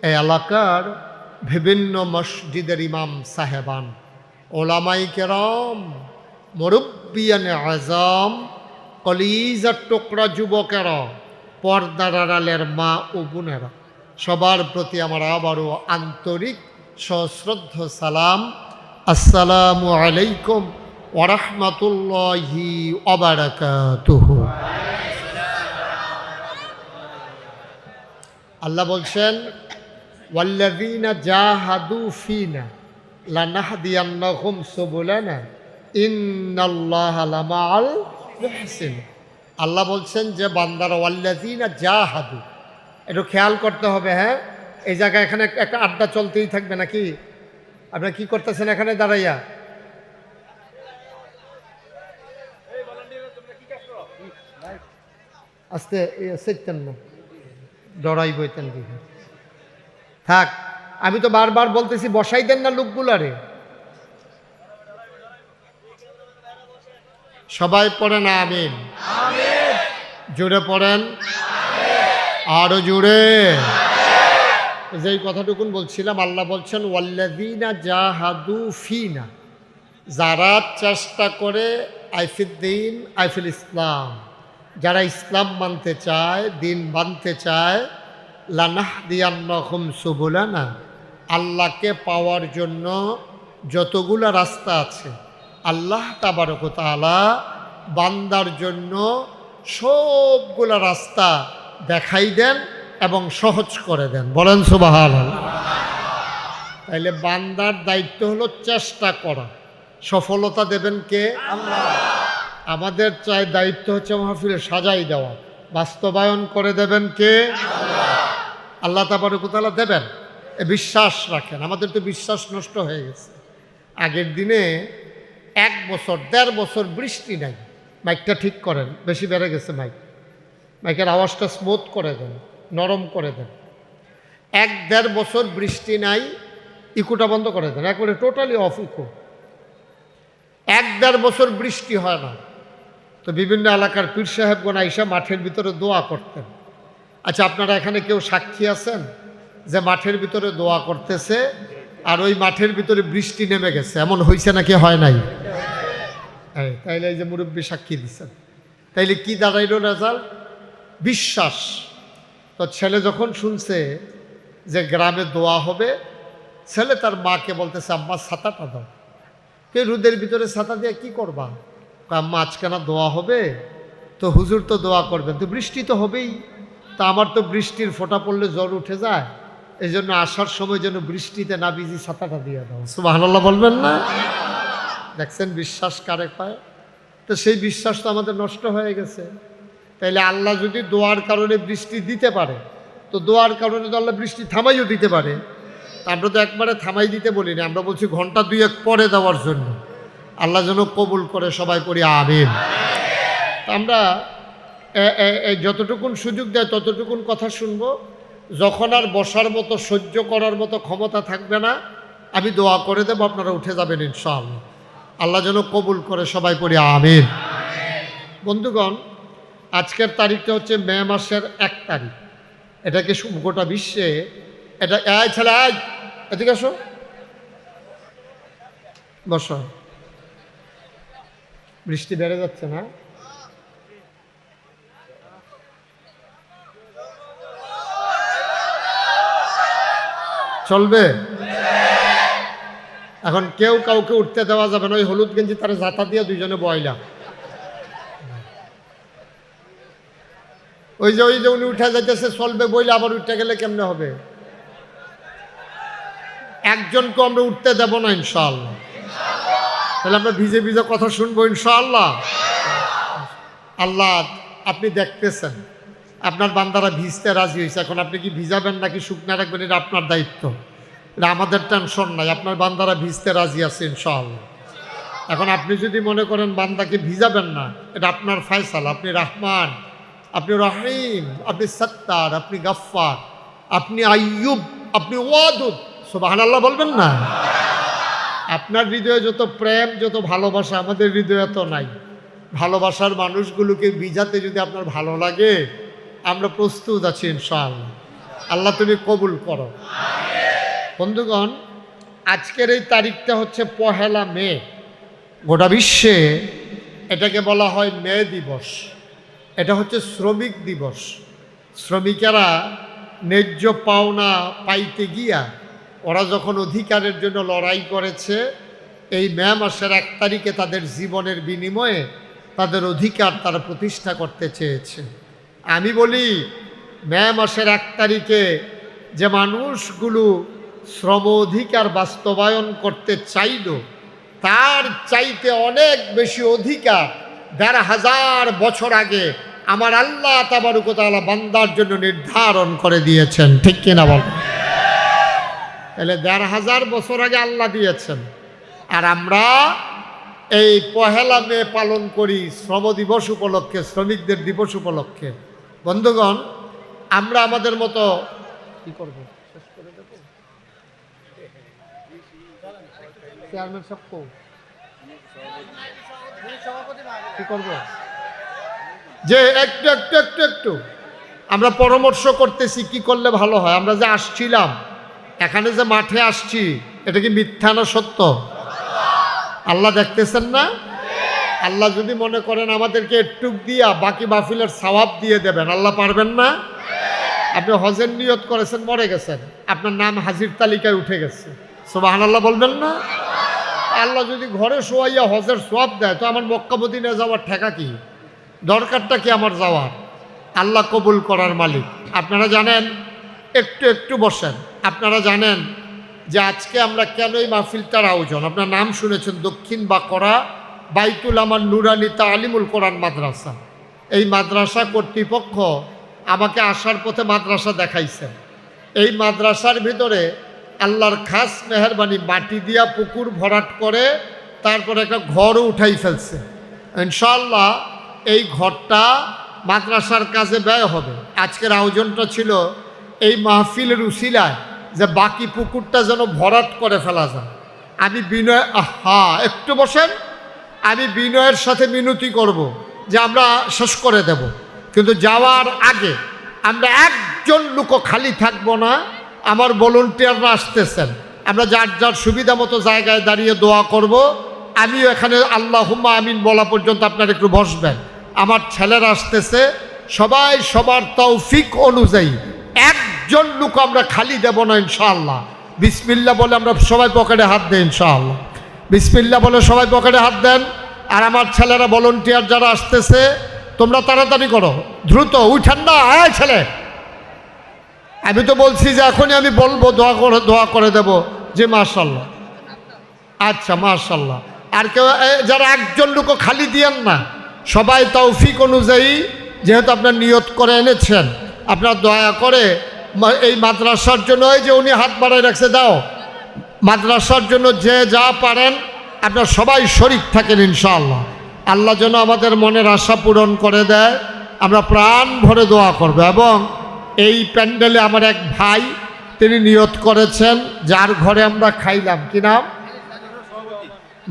এই এলাকার বিভিন্ন মসজিদের ইমাম সাহেবান, ওলামাই কেরাম, মুরব্বিয়ানে আজম, কলিজার টুকরা যুবকেরা, পর্দার আড়ালের মা ও বোনেরা, সবার প্রতি আমার আবারও আন্তরিক সশ্রদ্ধ সালাম। আসসালামু আলাইকুম ওয়া রাহমাতুল্লাহি ওয়া বারাকাতুহু। আল্লাহ বলছেন ওয়াল্লাযীনা জাহাদু ফীনা লানাহদিয়ান্নাহুম সুবুলানা ইন্নাল্লাহা লামাআল মুহসিন। আল্লাহ বলছেন যে বান্দারা ওয়াল্লাযীনা জাহাদু, একটু খেয়াল করতে হবে। হ্যাঁ, এই জায়গায় এখানে একটা আড্ডা চলতেই থাকবে নাকি? আপনারা কি করতেছেন এখানে দাঁড়াইয়া? আস্তে সেতেন না, ডরাই বইতেন দিকে থাক। আমি তো বারবার বলতেছি বসাই দেন না লোকগুলারে। সবাই পড়েন আমিন, জোরে পড়েন, আরো জোরে। যেই কথাটুকুন বলছিলাম, আল্লাহ বলছেন ওয়াল্লাযীনা জাহাদু ফিনা, যারা চেষ্টা করে আইফিদ্দিন আইফিল ইসলাম, যারা ইসলাম মানতে চায়, দিন মানতে চায়, লানাহদিয়ান্নাহুম সুবুলানা, আল্লাহকে পাওয়ার জন্য যতগুলো রাস্তা আছে আল্লাহ তাবারক ওয়া তাআলা বান্দার জন্য সবগুলো রাস্তা দেখাই দেন এবং সহজ করে দেন। বলেন সুবহানাল্লাহ। তাইলে বান্দার দায়িত্ব হলো চেষ্টা করা, সফলতা দেবেন কে? আল্লাহ। আমাদের চাই দায়িত্ব হচ্ছে মাহফিলে সাজাই দেওয়া, বাস্তবায়ন করে দেবেন কে? আল্লাহ। আল্লাহ তাবারক ওয়া তাআলা দেবেন, এ বিশ্বাস রাখেন। আমাদের তো বিশ্বাস নষ্ট হয়ে গেছে। আগের দিনে 1 বছর 1.5 বছর বৃষ্টি নাই। মাইকটা ঠিক করেন, বেশি বেড়ে গেছে মাইকের আওয়াজটা স্মুথ করে দেন, নরম করে দেন। 1-1.5 বছর বৃষ্টি নাই, ইকোটা বন্ধ করে দেন, একবারে টোটালি অফ ইকো। 1-1.5 বছর বৃষ্টি হয় না। তো বিভিন্ন এলাকার পীর সাহেবগণ আইসা মাঠের ভিতরে দোয়া করতেন। আচ্ছা, আপনারা এখানে কেউ সাক্ষী আছেন যে মাঠের ভিতরে দোয়া করতেছে আর ওই মাঠের ভিতরে বৃষ্টি নেমে গেছে? এমন হয়েছে নাকি হয় নাই? তাইলে এই যে মুরব্বী সাক্ষী দিচ্ছেন, তাইলে কি দাঁড়াইল রেজাল্ট? বিশ্বাস। তো ছেলে যখন শুনছে যে গ্রামে দোয়া হবে, ছেলে তার মাকে বলতেছে, আম্মা ছাতাটা দাও। কে রোদের ভিতরে ছাতা দিয়ে কি করবা? আম্মা আজকানা দোয়া হবে, তো হুজুর তো দোয়া করবেন, তো বৃষ্টি তো হবেই, তা আমার তো বৃষ্টির ফোঁটা পড়লে জ্বর উঠে যায়, এই জন্য আসার সময় যেন বৃষ্টিতে না ভিজি ছাতাটা দিয়ে দাও। সুবহানাল্লাহ বলবেন না? দেখছেন বিশ্বাস কারে পায়? তো সেই বিশ্বাস তো আমাদের নষ্ট হয়ে গেছে। তাইলে আল্লাহ যদি দোয়ার কারণে বৃষ্টি দিতে পারে, তো দোয়ার কারণে তো আল্লাহ বৃষ্টি থামাইও দিতে পারে। আমরা তো একবারে থামাই দিতে বলিনি, আমরা বলছি ঘন্টা 2-1 পরে দেওয়ার জন্য। আল্লাহ যেন কবুল করে, সবাই করি আমিন। আমরা যতটুকুন সুযোগ দেয় ততটুকুন কথা শুনবো। যখন আর বসার মতো, সহ্য করার মতো ক্ষমতা থাকবে না, আমি দোয়া করে দেবো, আপনারা উঠে যাবেন ইনশাআল্লাহ। আল্লাহ যেন কবুল করে, সবাই করি আমিন। বন্ধুগণ, আজকের তারিখটা হচ্ছে মে মাসের 1 তারিখ। এটাকে গোটা বিশ্বে এটা ছেলে এদিকে আসো, বসো। বৃষ্টি বেড়ে যাচ্ছে না? চলবে? এখন কেউ কাউকে উঠতে দেওয়া যাবে না। ওই হলুদ গেঞ্জি তারা জাতা দিয়ে দুইজনে বয়লা। ওই যে উনি উঠে যাইতেছে, চলবে বইলে আবার উঠতে গেলে কেমনে হবে? একজনকে আমরা উঠতে দেব না ইনশাআল্লাহ। তাহলে আমরা ভিজে ভিজে কথা শুনবো ইনশাআল্লাহ। আল্লাহ আপনি দেখতেছেন আপনার বান্দারা ভিজতে রাজি হয়েছে, এখন আপনি কি ভিজাবেন নাকি শুকনা রাখবেন এটা আপনার দায়িত্ব, এটা আমাদের টেনশন নাই। আপনার বান্দারা ভিজতে রাজি আছে ইনশাআল্লাহ। এখন আপনি যদি মনে করেন বান্দাকে ভিজাবেন না, এটা আপনার ফয়সালা। আপনি রহমান, আপনি রহিম, আপনি সত্তার, আপনি গফফার, আপনি আইয়ুব, আপনি ওয়াদুদ। সুবহানাল্লাহ বলবেন না? আপনার হৃদয়ে যত প্রেম, যত ভালোবাসা, আমাদের হৃদয়ে তো নাই। ভালোবাসার মানুষগুলোকে ভিজাতে যদি আপনার ভালো লাগে, আমরা প্রস্তুত আছি ইনশাআল্লাহ। আল্লাহ তুমি কবুল করো। বন্ধুগণ, আজকের এই তারিখটা হচ্ছে 1 মে। গোটা বিশ্বে এটাকে বলা হয় মে দিবস। এটা হচ্ছে শ্রমিক দিবস। শ্রমিকেরা ন্যায্য পাওনা পাইতে গিয়া ওরা যখন অধিকারের জন্য লড়াই করেছে, এই মে মাসের 1 তারিখে তাদের জীবনের বিনিময়ে তাদের অধিকার তারা প্রতিষ্ঠা করতে চেয়েছে। আমি বলি, মে মাসের 1 তারিখে যে মানুষগুলো শ্রম অধিকার বাস্তবায়ন করতে চাইল, তার চাইতে অনেক বেশি অধিকার 1500 বছর আগে আমার আল্লাহ তাবারক ওয়া তাআলা বান্দার জন্য নির্ধারণ করে দিয়েছেন। ঠিক কিনা বল? তাহলে 1500 বছর আগে আল্লাহ দিয়েছেন, আর আমরা এই 1 মে পালন করি শ্রম দিবস উপলক্ষে, শ্রমিকদের দিবস উপলক্ষে। বন্ধুগণ, আমরা আমাদের মতো কি করব? শেষ করে দেব? চেয়ারম্যান সাহেব কি করব? যে একটু একটু একটু একটু আমরা পরামর্শ করতেছি কি করলে ভালো হয়। আমরা যে আসছিলাম, এখানে যে মাঠে আসছি, এটা কি মিথ্যা না সত্য? আল্লাহ দেখতেছেন না? আল্লাহ যদি মনে করেন আমাদেরকে একটু দিয়া বাকি মাহফিলের সওয়াব দিয়ে দেবেন, আল্লাহ পারবেন না? আপনি হজের নিয়ত করেছেন, মরে গেছেন, আপনার নাম হাজির তালিকায় উঠে গেছে, সুবহানাল্লাহ বলবেন না? আল্লাহ যদি ঘরে শোয়াইয়া হজের সওয়াব দেয়, তো আমার মক্কা মদিনা যাওয়ার ঠেকা কি? দরকারটা কি আমার যাওয়ার? আল্লাহ কবুল করার মালিক। আপনারা জানেন, একটু একটু বসেন, আপনারা জানেন যে আজকে আমরা কেন এই মাহফিলটার আয়োজন? আপনার নাম শুনেছেন, দক্ষিণ বাকরা বাইতুল আমার নুরানি তালিমুল কোরআন মাদ্রাসা। এই মাদ্রাসা কর্তৃপক্ষ আমাকে আসার পথে মাদ্রাসা দেখাইছেন। এই মাদ্রাসার ভিতরে আল্লাহর খাস মেহেরবানি, মাটি দিয়া পুকুর ভরাট করে তারপরে একটা ঘরও উঠাই ফেলছে। ইনশাআল্লাহ এই ঘরটা মাদ্রাসার কাজে ব্যয় হবে। আজকের আয়োজনটা ছিল এই মাহফিলের উসিলায় যে বাকি পুকুরটা যেন ভরাট করে ফেলা যায়। আমি বিনয় একটু বসেন, আমি বিনয়ের সাথে মিনতি করব যে আমরা শেষ করে দেব, কিন্তু যাওয়ার আগে আমরা একজন লোকও খালি থাকবো না। আমার ভলান্টিয়াররা আসতেছেন, আমরা যার যার সুবিধা মতো জায়গায় দাঁড়িয়ে দোয়া করব। আমিও এখানে আল্লাহুম্মা আমিন বলা পর্যন্ত আপনারা একটু বসবেন। আমার ছেলেরা আসতেছে, সবাই সবার তৌফিক অনুযায়ী একজন লোক আমরা খালি দেব না ইনশাআল্লাহ। বিসমিল্লাহ বলে আমরা সবাই পকেটে হাত দেই ইনশাআল্লাহ। বিসমিল্লাহ বলে সবাই পকেটে হাত দেন। আর আমার ছেলেরা ভলান্টিয়ার যারা আসতেছে, তোমরা তাড়াতাড়ি করো, দ্রুত উঠান না। হ্যাঁ ছেলে, আমি তো বলছি যে এখনই আমি বলবো দোয়া করে দেব। যে মাশাআল্লাহ, আচ্ছা মাশাআল্লাহ। আর কেউ যারা একজন লোকও খালি দিয়েন না, সবাই তৌফিক অনুযায়ী যেহেতু আপনার নিয়ত করে এনেছেন, আপনার দয়া করে এই মাদ্রাসার জন্য, এই যে উনি হাত বাড়ায় রাখছে, দাও মাদ্রাসার জন্য যে যা পারেন আপনার সবাই শরীক থাকেন ইনশাআল্লাহ। আল্লাহ যেন আমাদের মনের আশা পূরণ করে দেয়, আমরা প্রাণ ভরে দোয়া করব। এবং এই প্যান্ডেলে আমার এক ভাই, তিনি নিয়ত করেছেন, যার ঘরে আমরা খাইলাম, কি নাম,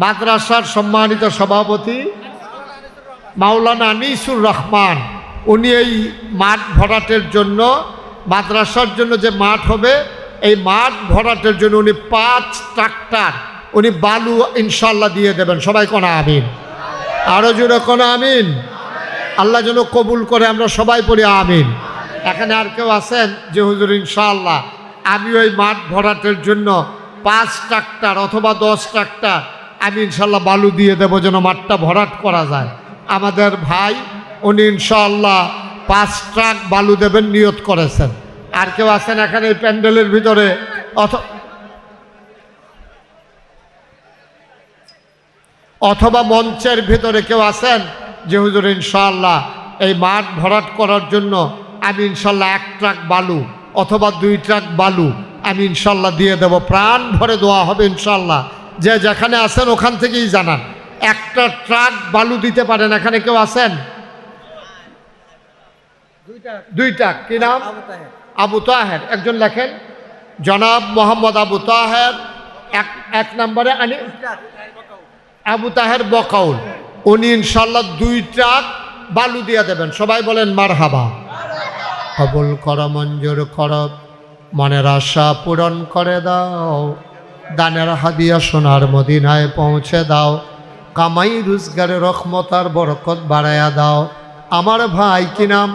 মাদ্রাসার সম্মানিত সভাপতি মাওলানা আনিসুর রহমান, উনি এই মাঠ ভরাটের জন্য, মাদ্রাসার জন্য যে মাঠ হবে, এই মাঠ ভরাটের জন্য উনি 5 ট্রাক্টর উনি বালু ইনশাল্লাহ দিয়ে দেবেন। সবাই কোনা আমিন, আরও জোরে কোনা আমিন। আল্লাহ যেন কবুল করে, আমরা সবাই পড়ি আমিন। এখানে আর কেউ আছেন যে হুজুর ইনশাআল্লাহ আমি ওই মাঠ ভরাটের জন্য 5 ট্রাক্টর অথবা 10 ট্রাক্টর আমি ইনশাল্লাহ বালু দিয়ে দেবো, যেন মাঠটা ভরাট করা যায়। আমাদের ভাই উনি ইনশাআল্লাহ 5 ট্রাক বালু দেবেন, নিয়ত করেছেন। আর কেউ আছেন এখানে এই প্যান্ডেলের ভিতরে অথবা মঞ্চের ভিতরে কেউ আছেন যে হুজুর ইনশাআল্লাহ এই মাঠ ভরাট করার জন্য আমি ইনশাল্লাহ 1 ট্রাক বালু অথবা 2 ট্রাক বালু আমি ইনশাল্লাহ দিয়ে দেব। প্রাণ ভরে দোয়া হবে ইনশাল্লাহ। যে যেখানে আছেন ওখান থেকেই জানান, 1টা ট্রাক বালু দিতে পারেন। এখানে কেউ আছেন? 2 ট্রাক। কি নাম? আবু তাহের। একজন লেখেন, জনাব মোহাম্মদ আবু তাহের, 1 নম্বরে আবু তাহের বকাউল, উনি ইনশাল্লাহ 2 ট্রাক বালু দিয়ে দেবেন। সবাই বলেন মারহাবা। কবুল কর, মঞ্জুর কর, মনের আশা পূরণ করে দাও, দানের হাদিয়া সোনার মদিনায় পৌঁছে দাও, কামাই রোজগারে রহমত আর বরকত বাড়ায়া দাও। আমার ভাই কি নাম?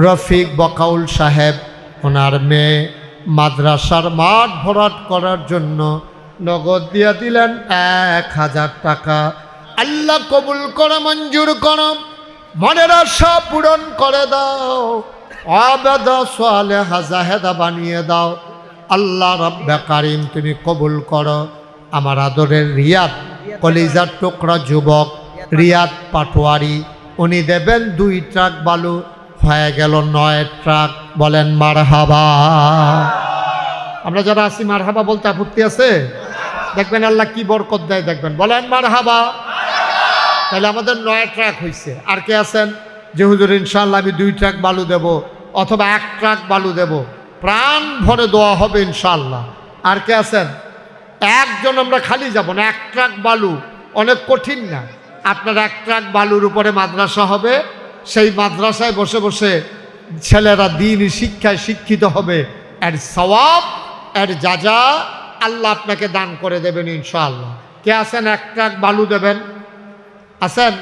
রফিক বকাউল সাহেব, ওনার মেয়ে মাদ্রাসার মাঠ ভরাট করার জন্য নগদ দিয়ে দিলেন 1000 টাকা। আল্লাহ কবুল করে, মঞ্জুর করো, মনের আশা পূরণ করে দাও, আবেদা সালেহা জাহেদা বানিয়ে দাও। আল্লাহ রব্বে কারিম তুমি কবুল করো। আমার আদরের রিয়াদ, কলিজার টুকরা যুবক রিয়াদ পাটোয়ারি, উনি দেবেন 2 ট্রাক বালু, হয়ে গেল 9 ট্রাক। বলেন মারহাবা। আমরা যারা আছি মারহাবা বলতে আপত্তি আছে? দেখবেন আল্লাহ কি বরকত দেয়, দেখবেন। বলেন মারহাবা। তাহলে আমাদের 9 ট্রাক হয়েছে। আর কে আছেন যে হুজুর ইনশাআল্লাহ আমি 2 ট্রাক বালু দেব অথবা 1 ট্রাক বালু দেব? প্রাণ ভরে দোয়া হবে ইনশাআল্লাহ। আর কে আছেন? একজন আমরা খালি যাব না। 1 ট্রাক বালু অনেক কঠিন না। আপনার 1 ট্রাক বালুর উপরে মাদ্রাসা হবে, সেই মাদ্রাসায় বসে বসে ছেলেরা দ্বীনি শিক্ষায় শিক্ষিত হবে। এর সওয়াব, এর যাজা আল্লাহ আপনাকে দান করে দেবেন ইনশাআল্লাহ। কে আছেন 1 ট্রাক বালু দেবেন? আছেন?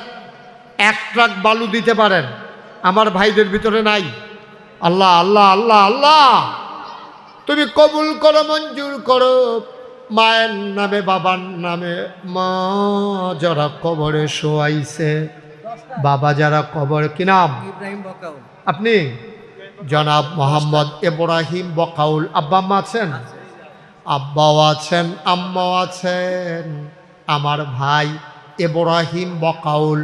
1 ট্রাক বালু দিতে পারেন? আমার ভাইদের ভিতরে নাই? আল্লাহ আল্লাহ আল্লাহ আল্লাহ তুমি কবুল করো, মঞ্জুর করো। মায়ের নামে, বাবার নামে, মা যারা কবরে শোয়াইছে, বাবা যারা কবরে, কি নাম? ইব্রাহিম বকাউল। আপনি? জনাব মোহাম্মদ ইব্রাহিম বকাউল। আব্বা আম্মা আছেন? আব্বাও আছেন, আম্মাও আছেন। আমার ভাই ইব্রাহিম বকাউল,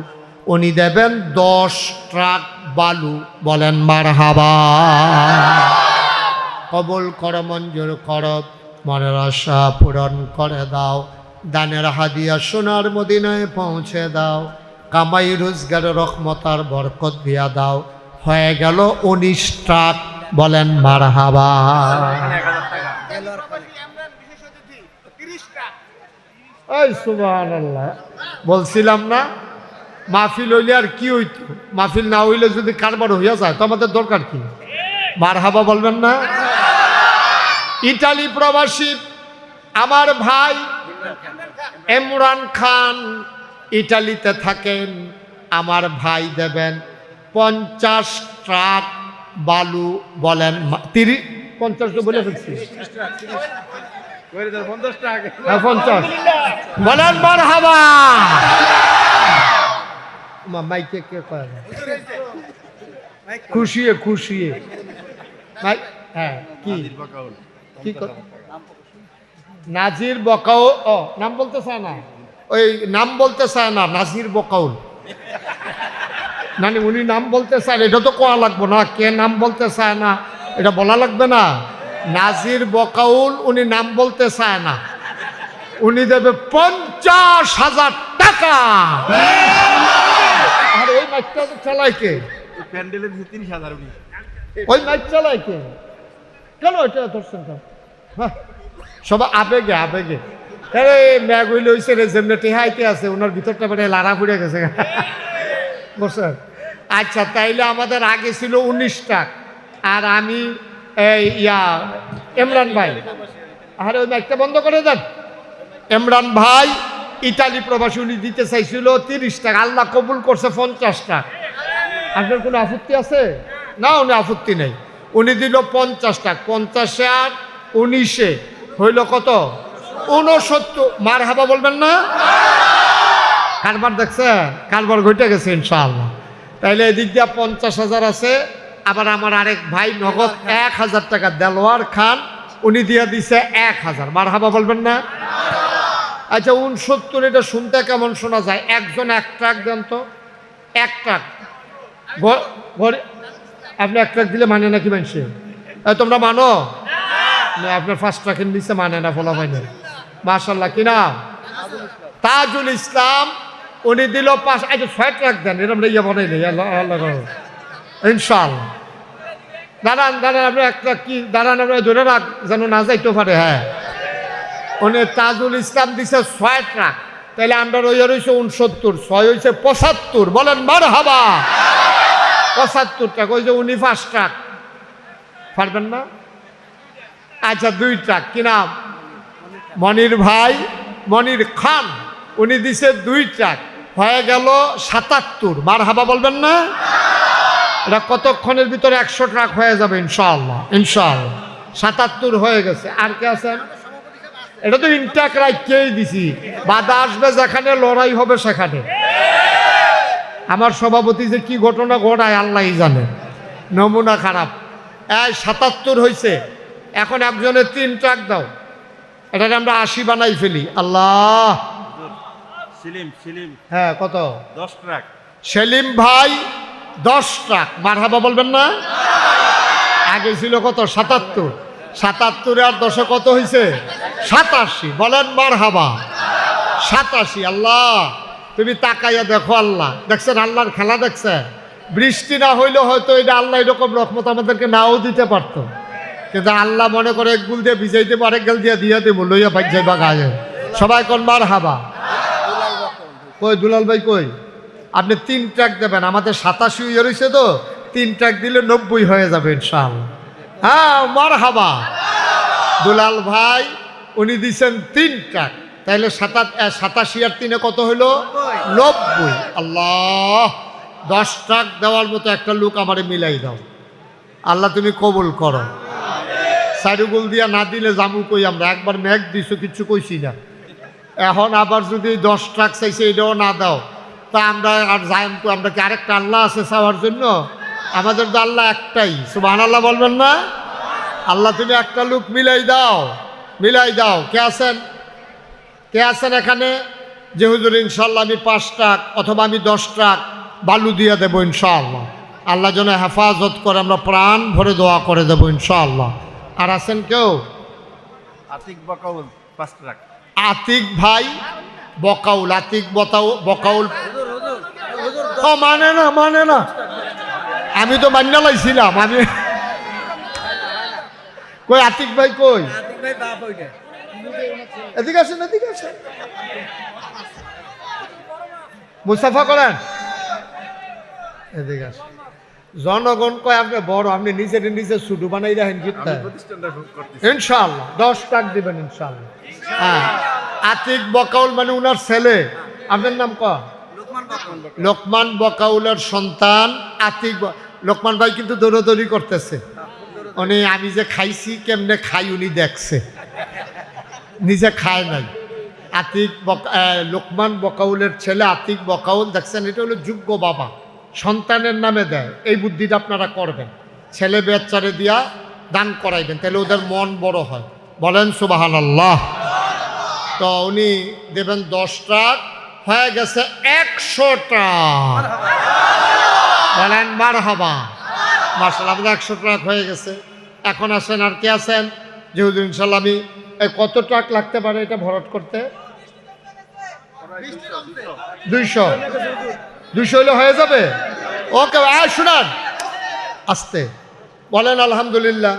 উনি দেবেন 10 ট্রাক বালু। বলেন মারহাবা। কবুল কর, মঞ্জুর কর, মনের আশা পূরণ করে দাও, দানের হাদিয়া সোনার মদিনায় পৌঁছে দাও, কামাই রোজগার রহমত আর বরকত দিয়া দাও। হয়ে গেল 19 ট্রাক। বলেন মারহাবা। এই সুবহানাল্লাহ, বলছিলাম না মাহফিল হইলে আর কি হইতো, মাহফিল না হইলে যদি কারবার হইয়া যায় তো আমাদের দরকার কি? মারহাবা বলবেন না? ইটালি প্রবাসী আমার ভাই ইমরান খান ইটালিতে থাকেন। আমার ভাই দেবেন 50 ট্রাক বালু। বলেন 50 তো বলে ফেলছি, 50। বলেন মারহাবা। মাইকে কে কয় খুশিয়ে খুশিয়ে মাই? হ্যাঁ, কি কি নাজির বকাউল। ও নাম বলতে চায় না, ওই নাম বলতে চায় না, নাজির বকাউল। মানে উনি নাম বলতে চান, এটা তো কোয়া লাগবো না, কে নাম বলতে চায় না এটা বলা লাগবে না। নাজির বকাউল উনি নাম বলতে চায় না, উনি দেবে 50,000 টাকা। আর ওই মাইকটা চালায় কে? প্যান্ডেলের 30,000। ওই মাইক চালায় কে? কেন এটা ধরছেন? সবাই আবেগে আবেগে। আরে ম্যাগ হইলে হইছে রে, যেমনি টেহাইতে আছে ওনার ভিতরটা মানে লাড়া ফুড়ে গেছে বসে। আচ্ছা, তাইলে আমাদের আগে ছিল 19 টাকা, আর আমি ইমরান ভাই, আরে ওই মাইকটা বন্ধ করে দেন। ইমরান ভাই ইটালি প্রবাসী, উনি দিতে চাইছিল 30 টাকা, আল্লাহ কবুল করছে 50 টাকা। আপনার কোনো আপত্তি আছে? না, উনি আপত্তি নেই, উনি দিল 50 টাকা। 50 আর 19 হইল কত? 69। মারহাবা বলবেন না? কারবার দেখছে, কারবার ঘটে গেছে ইনশাআল্লাহ। তাইলে এদিক দিয়ে 50,000 আছে। আবার আমার আরেক ভাই নগদ 1,000 টাকা, দেলোয়ার খান, উনি দিয়ে দিছে 1,000। মারহাবা বলবেন না? আচ্ছা, 69 এটা শুনতে কেমন শোনা যায়? একজন 1 ট্রাক দেন তো, 1 ট্রাক। আপনি 1 ট্রাক দিলে মানে নাকি মানছে? তোমরা মানো না? আপনার 5 ট্রাকের নিচে মানে না, ফলা হয় না। মাশাআল্লাহ, কি নাম? তাজুল ইসলাম, উনি দিল 5। আচ্ছা, 6 ট্রাক দেন, এরকম ইয়ে বানাইলে ইনশাআল্লাহ। দাঁড়ান দাঁড়ান, আপনি 1 ট্রাক কি দাঁড়ান, আপনি ধরে রাখ যেন না যাইতে পারে। হ্যাঁ, উনি তাজুল ইসলাম দিছে 6 ট্রাক। তাহলে আমরা রইয়া রয়েছে 69, 6 হয়েছে 75। বলেন মারহাবা। 75 টাকা। ওই যে উনি 5 ট্রাক পারবেন না? আচ্ছা, 2 ট্রাক। কি নাম? মনির ভাই, মনির খান, উনি দিছে 2 ট্রাক, হয়ে গেল 77। মারহাবা বলবেন না? এটা কতক্ষণের ভিতরে 100 ট্রাক হয়ে যাবে ইনশাআল্লাহ। ইনশাআল্লাহ 77 হয়ে গেছে। আর কে আছেন? এটা তো ইনটাক রাখতেই দিছি, বাধা আসবে যেখানে, লড়াই হবে সেখানে। আমার সভাপতি যে কি ঘটনা ঘটায় আল্লাহই জানে, নমুনা খারাপ। 77 হয়েছে, এখন একজনের 3 ট্রাক দাও, এটাকে আমরা 80 বানাই ফেলি। আল্লাহ। হ্যাঁ, কত? 10 ট্রাক। সেলিম ভাই 10 ট্রাক। মারহাবা বলবেন না? আগে ছিল কত? 77। 77 আর 10 কত হয়েছে? 87। বলেন মারহাবা। 87। আল্লাহ, তুমি তাকাইয়া দেখো, আল্লাহ দেখছেন, আল্লাহর খেলা দেখছেন। বৃষ্টি না হইলে হয়তো এটা আল্লাহ এরকম রহমত আমাদেরকে নাও দিতে পারতো, কিন্তু আল্লাহ মনে করে এক গুল দিয়ে ভিজাইতে পারে, গেল দিয়ে দেবো, লইয়া ভাই যাইবা গায়ে। সবাই কোন মারহাবা। কই দুলাল ভাই কই? আপনি 3 ট্রাক দেবেন, আমাদের 87 হয়ে রয়েছে তো, 3 ট্রাক দিলে 90 হয়ে যাবে ইনশাআল্লাহ। হ্যাঁ, মারহাবা। দুলাল ভাই উনি দিচ্ছেন 3 ট্রাক, তাইলে 87 আর 3 কত হইল? 90। আল্লাহ, 10 ট্রাক দেওয়ার মতো একটা লোক আমারে মিলাই দাও আল্লাহ, তুমি কবুল করো। সাইরুগুল দিয়া না দিলে জামু কই আমরা? একবার মেঘ দিছো, কিচ্ছু কইছি না। এখন আবার যদি 10 ট্রাক চাইছে এটাও না দাও, তা আমরা আর যাই? আমরা কি আরেকটা আল্লাহ আছে চাওয়ার জন্য? আমাদের তো আল্লাহ একটাই। সুবহানাল্লাহ বলবেন না? আল্লাহ, তুমি একটা লোক মিলাই দাও, মিলাই দাও। কে আছেন? কে আছেন এখানে? যে হুজুর ইনশাল্লাহ আমি 5 ট্রাক অথবা আমি 10 ট্রাক বালু দিয়ে দেবো ইনশাআল্লাহ। আল্লাহ যেন হেফাজত করে, আমরা প্রাণ ভরে দোয়া করে দেবো ইনশাআল্লাহ। আর আছেন কেউ? আতিক বকাউল 5 ট্রাক। আতিক ভাই বকাউল, আতিক বকাউল। ও মানে না, মানে না। আমি তো মান্য লাইছিলাম আমি কই আতিক ভাই কই এদিকে আসেন এদিকে আসেন মুস্তাফা করেন এদিকে আসেন জনগণ কয় আপনি বড় আপনি নিজের নিজে ছুটু বানাই রাখেন কিতা ইনশাআল্লাহ 10 টাকা দিবেন ইনশাআল্লাহ হ্যাঁ আতিক বকাউল মানে উনার ছেলে আপনার নাম ক লোকমান বকাউলের সন্তান আতিক লোকমান ভাই কিন্তু দৌড়াদৌড়ি করতেছে উনি আমি যে খাইছি কেমনে খাই উনি দেখছে নিজে খায় নাই আতিক লোকমান বকাউলের ছেলে আতিক বকাউল দেখছেন এটা হলো যোগ্য বাবা সন্তানের নামে দেয় এই বুদ্ধিটা আপনারা করবেন ছেলে বেচারে দিয়া দান করাইবেন তাহলে ওদের মন বড় হয় বলেন সুবহানাল্লাহ তো উনি দেবেন 10 টাকা হয়ে গেছে 100 টাকা বলেন মারহাবা মাশাআল্লাহ আমাদের 100 টাকা হয়ে গেছে এখন আসেন আর কে আছেন যে হুজুর ইনশাআল্লাহ আমি কত টাকা লাগতে পারে এটা ভরাট করতে 200 হলে হয়ে যাবে ওকে শুনান আস্তে বলেন আলহামদুলিল্লাহ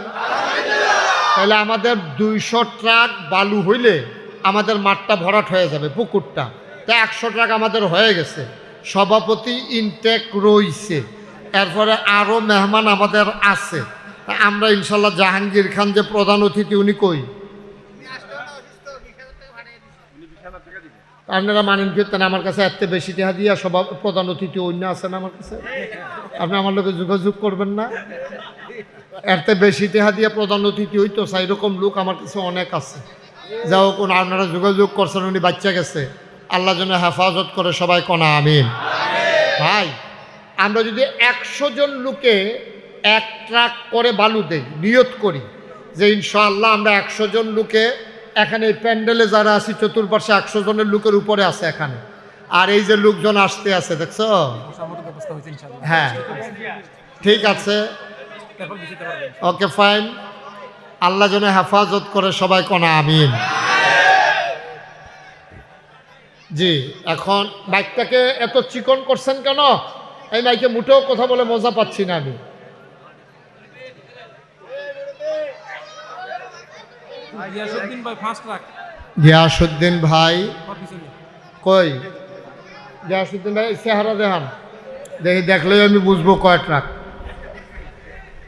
তাহলে আমাদের 200 ট্রাক বালু হইলে আমাদের মাঠটা ভরাট হয়ে যাবে পুকুরটা তাই 100 টাকা আমাদের হয়ে গেছে সভাপতি ইনটেক রইছে এরপরে আরও মেহমান আমাদের আছে আমরা ইনশাল্লাহ জাহাঙ্গীর খান যে প্রধান অতিথি উনি কই আপনারা মানেন কীর্তন আমার কাছে এত বেশি টাকা দিয়া সভা প্রধান অতিথি অন্য আছেন আমার কাছে আপনি আমার লোকে যোগাযোগ করবেন না এত বেশি টাকা দিয়া প্রধান অতিথি হইতো সেইরকম লোক আমার কাছে অনেক আছে যাও কোন আপনারা যোগাযোগ করছেন উনি বাচ্চা গেছে আল্লাহ যেন হেফাজত করে সবাই কনা আমিন ভাই আমরা যদি 100 জন লোকে 1 ট্রাক করে বালু দেই নিয়ত করি যে ইনশাআল্লাহ আমরা 100 জন লোকে এখানে এই প্যান্ডেলে যারা আছি চতুর্পাশে 100 জনের লোকের উপরে আছে এখানে আর এই যে লোকজন আসতে আছে দেখছো হ্যাঁ ঠিক আছে ওকে ফাইন আল্লাহ যেন হেফাজত করে সবাই কনা আমিন জি এখন মাইকটাকে এত চিকন করছেন কেন এই মাইকে মুঠেও কথা বলে মজা পাচ্ছি না আমি গিয়াসউদ্দিন ভাই কই গিয়াসউদ্দিন ভাই চেহারা দেখান দেখি দেখলেই আমি বুঝবো কয় ট্রাক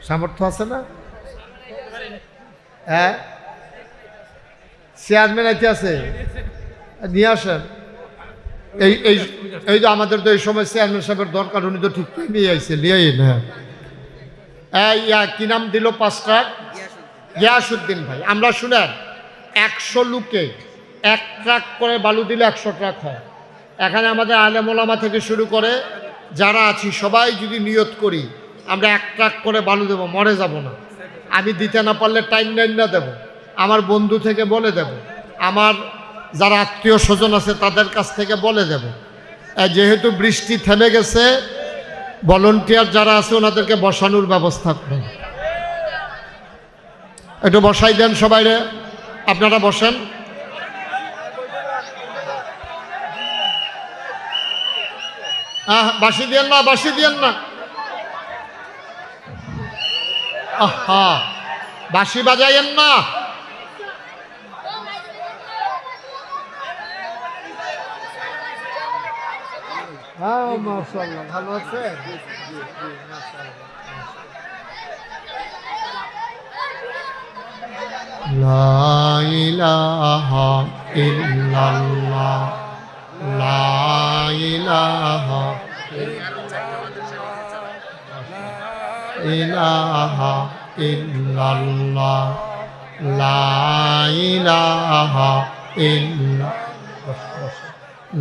সামর্থ্য আছে না হ্যাঁ চেয়ারম্যান আইতে আছে নিয়ে আসেন এই এই এই যে আমাদের তো এই সময় চেয়ারম্যান সাহেবের দরকার উনি তো ঠিক নিয়ে আইছে নিয়ে হ্যাঁ কি নাম দিল 5 ট্রাক গিয়াসউদ্দিন ভাই আমরা শুনেন 100 লোকে 1 ট্রাক করে বালু দিলে 100 ট্রাক হয় এখানে আমাদের আলেম ওলামা থেকে শুরু করে যারা আছি সবাই যদি নিয়ত করি আমরা 1 ট্রাক করে বালু দেবো মরে যাব না আমি দিতে না পারলে টাইম লাইন না দেবো আমার বন্ধু থেকে বলে দেব আমার যারা আত্মীয় স্বজন আছে তাদের কাছ থেকে বলে দেব যেহেতু বৃষ্টি থেমে গেছে ভলান্টিয়ার যারা আছে ওনাদেরকে বসানোর ব্যবস্থা করেন একটু বসাই দেন সবাইরে আপনারা বসেন বাসি দিয়েন না বাসি দিয়েন না আহা বাঁশি বাজাইয়েন না হ্যাঁ মাশাআল্লাহ ভালো আছে লা ইলাহা ইল্লাল্লাহ লা ইলাহা ইলাহা ইল্লাল্লাহ লা ইলাহা ইল্লাল্লাহ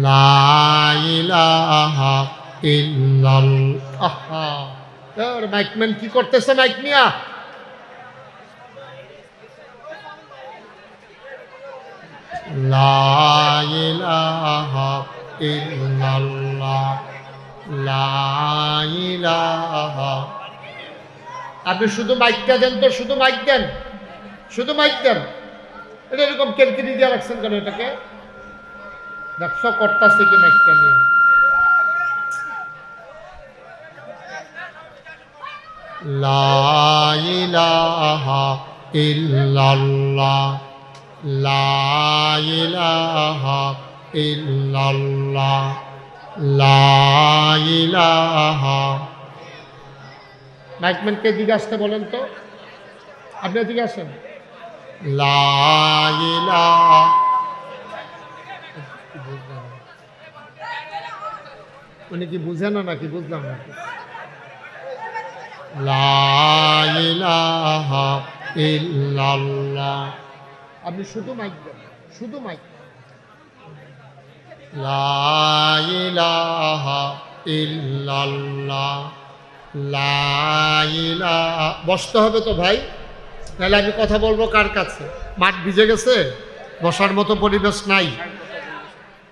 লা ইলাহা ইল্লাল্লাহ মাইকম্যান কি করতেছে মাইক নিয়া লা ইলাহা ইল্লাল্লাহ লা ইলাহা আপনি শুধু মাইকটা দেন তো শুধু মাইক দেন শুধু মাইক দেন এটা এরকম কেলকিরি দিয়ে রাখছেন কেন এটাকে দেখছো করতেছে কি মাইকটা নিয়ে লা ইলাহা ইল্লাল্লাহ লা ইলাহা ইল্লাল্লাহ লা ইলাহা। মাইকম্যানকে দিকে আসতে বলেন তো, আপনি দিকে আসেন। লা ইলাহা, উনি কি বুঝে না নাকি বুঝলাম নাকি? লা ইলাহা ইল্লাল্লাহ। আপনি শুধু মাইক দেন, শুধু মাইক। লা ইলাহা ইল্লাল্লাহ লা ইলাহা। বসতে হবে তো ভাই, তাহলে আমি কথা বলবো কার কাছে? মাঠ ভিজে গেছে, বসার মতো পরিবেশ নাই,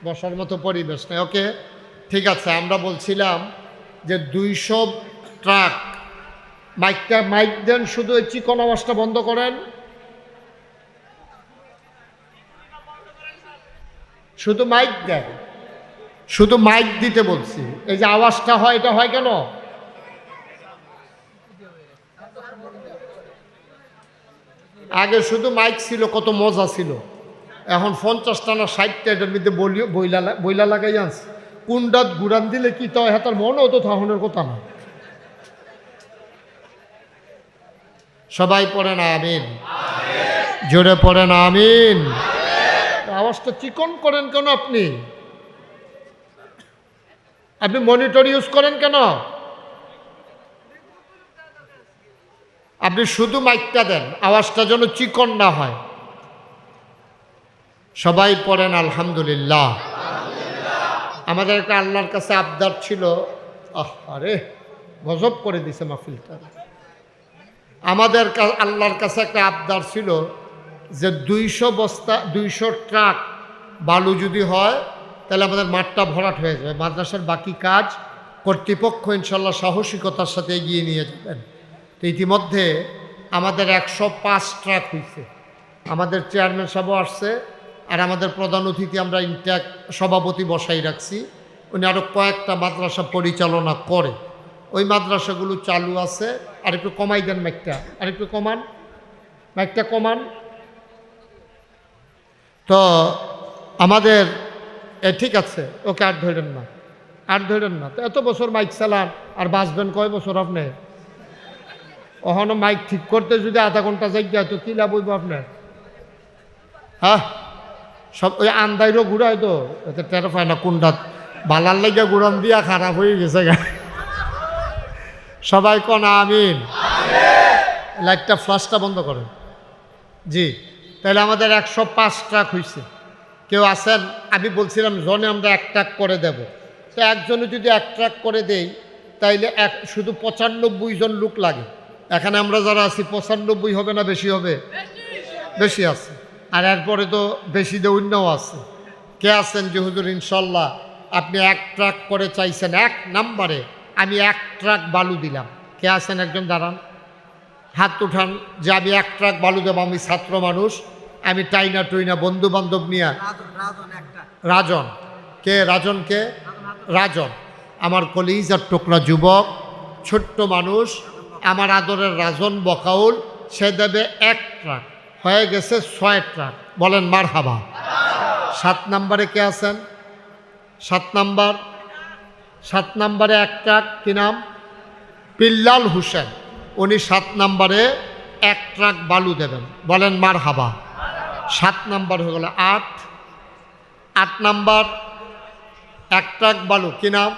বসার মতো পরিবেশ নাই। ওকে, ঠিক আছে। আমরা বলছিলাম যে 200 ট্রাক মাইকটা, মাইক দেন, শুধু ওই চিকন আওয়াজটা বন্ধ করেন, শুধু মাইক দেন, শুধু মাইক দিতে বলছি। এই যে আওয়াজটা হয়, এটা হয় কেন? আগে শুধু মাইক ছিল, কত মজা ছিল। এখন 50টা না 60টা এটার মধ্যে বইলা লাগাই আনছে। কুন্ডাত গুড়ান দিলে কি তো হাতার মনও তো থাহনের কথা না। সবাই পড়েন আমিন, জোরে পড়েন আমিন। আওয়াজটা চিকন করেন কেন? আপনি আপনি মনিটর ইউজ করেন কেন? আপনি শুধু মাইকটা দেন, আওয়াজটা যেন চিকন না হয়। সবাই পড়েন আলহামদুলিল্লাহ। আমাদের একটা আল্লাহর কাছে আবদার ছিল, আরে গজব করে দিছে মাহফিলটা। আমাদের আল্লাহর কাছে একটা আবদার ছিল যে 200 ট্রাক বালু যদি হয় তাহলে আমাদের মাঠটা ভরাট হয়ে যাবে। মাদ্রাসার বাকি কাজ কর্তৃপক্ষ ইনশাল্লাহ সাহসিকতার সাথে এগিয়ে নিয়ে যাবেন। তো ইতিমধ্যে আমাদের 105 ট্রাক হয়েছে। আমাদের চেয়ারম্যান সাহেবও আসছে, আর আমাদের প্রধান অতিথি আমরা ইনট্যাক সভাপতি বসাই রাখছি। উনি আরও কয়েকটা মাদ্রাসা পরিচালনা করে, ওই মাদ্রাসাগুলো চালু আছে। আর একটু কমাই দেন মাইকটা, আর একটু কমান, মাইকটা কমান। তো আমাদের ঠিক আছে, ওকে আর ধরেন না, আর ধরেন না। তো এত বছর মাইক চালান, আর বাঁচবেন কয় বছর আপনি? ওখানে মাইক ঠিক করতে যদি আধা ঘন্টা যাই যায় তো কী লাভ হইব আপনার? হ্যাঁ, সব ওই আন্দাইরও ঘুরায় তো, এতে টের পায় না কোনটা বালার লেগে ঘুরান দিয়া খারাপ হয়ে গেছে গা। সবাই কোন আমিন। লাইটটা ফ্লাশটা বন্ধ করেন। জি, তাহলে আমাদের 105 ট্রাক হয়েছে। কেউ আছেন? আমি বলছিলাম জনে আমরা 1 ট্রাক করে দেব। তো একজনে যদি 1 ট্রাক করে দেই তাইলে শুধু 95 জন লোক লাগে। এখানে আমরা যারা আছি 95 হবে না বেশি হবে? বেশি আছে। আর এরপরে তো বেশি দৌড়নাও আছে। কে আছেন যে হুজুর ইনশাল্লাহ আপনি 1 ট্রাক করে চাইছেন, 1 নম্বরে আমি 1 ট্রাক বালু দিলাম? কে আছেন? একজন দাঁড়ান, হাত উঠান যে আমি 1 ট্রাক বালু দেব। আমি ছাত্র মানুষ, আমি টাইনা টুইনা বন্ধু বান্ধব নিয়ে। রাজন কে? রাজন কে? রাজন আমার কলিজার টুকরা যুবক, ছোট্ট মানুষ, আমার আদরের রাজন বকাউল, সে দেবে 1 ট্রাক। হয়ে গেছে 6 ট্রাক। বলেন মারহাবা। 7 নম্বরে কে আছেন? 7 নম্বরে 1 ট্রাক। কি নাম? পিল্লাল হোসেন। উনি 7 নম্বরে 1 ট্রাক বালু দেবেন। বলেন মারহাবা। 7 নম্বর হয়ে গেল। 8 নম্বর 1 ট্রাক বালু। কি নাম?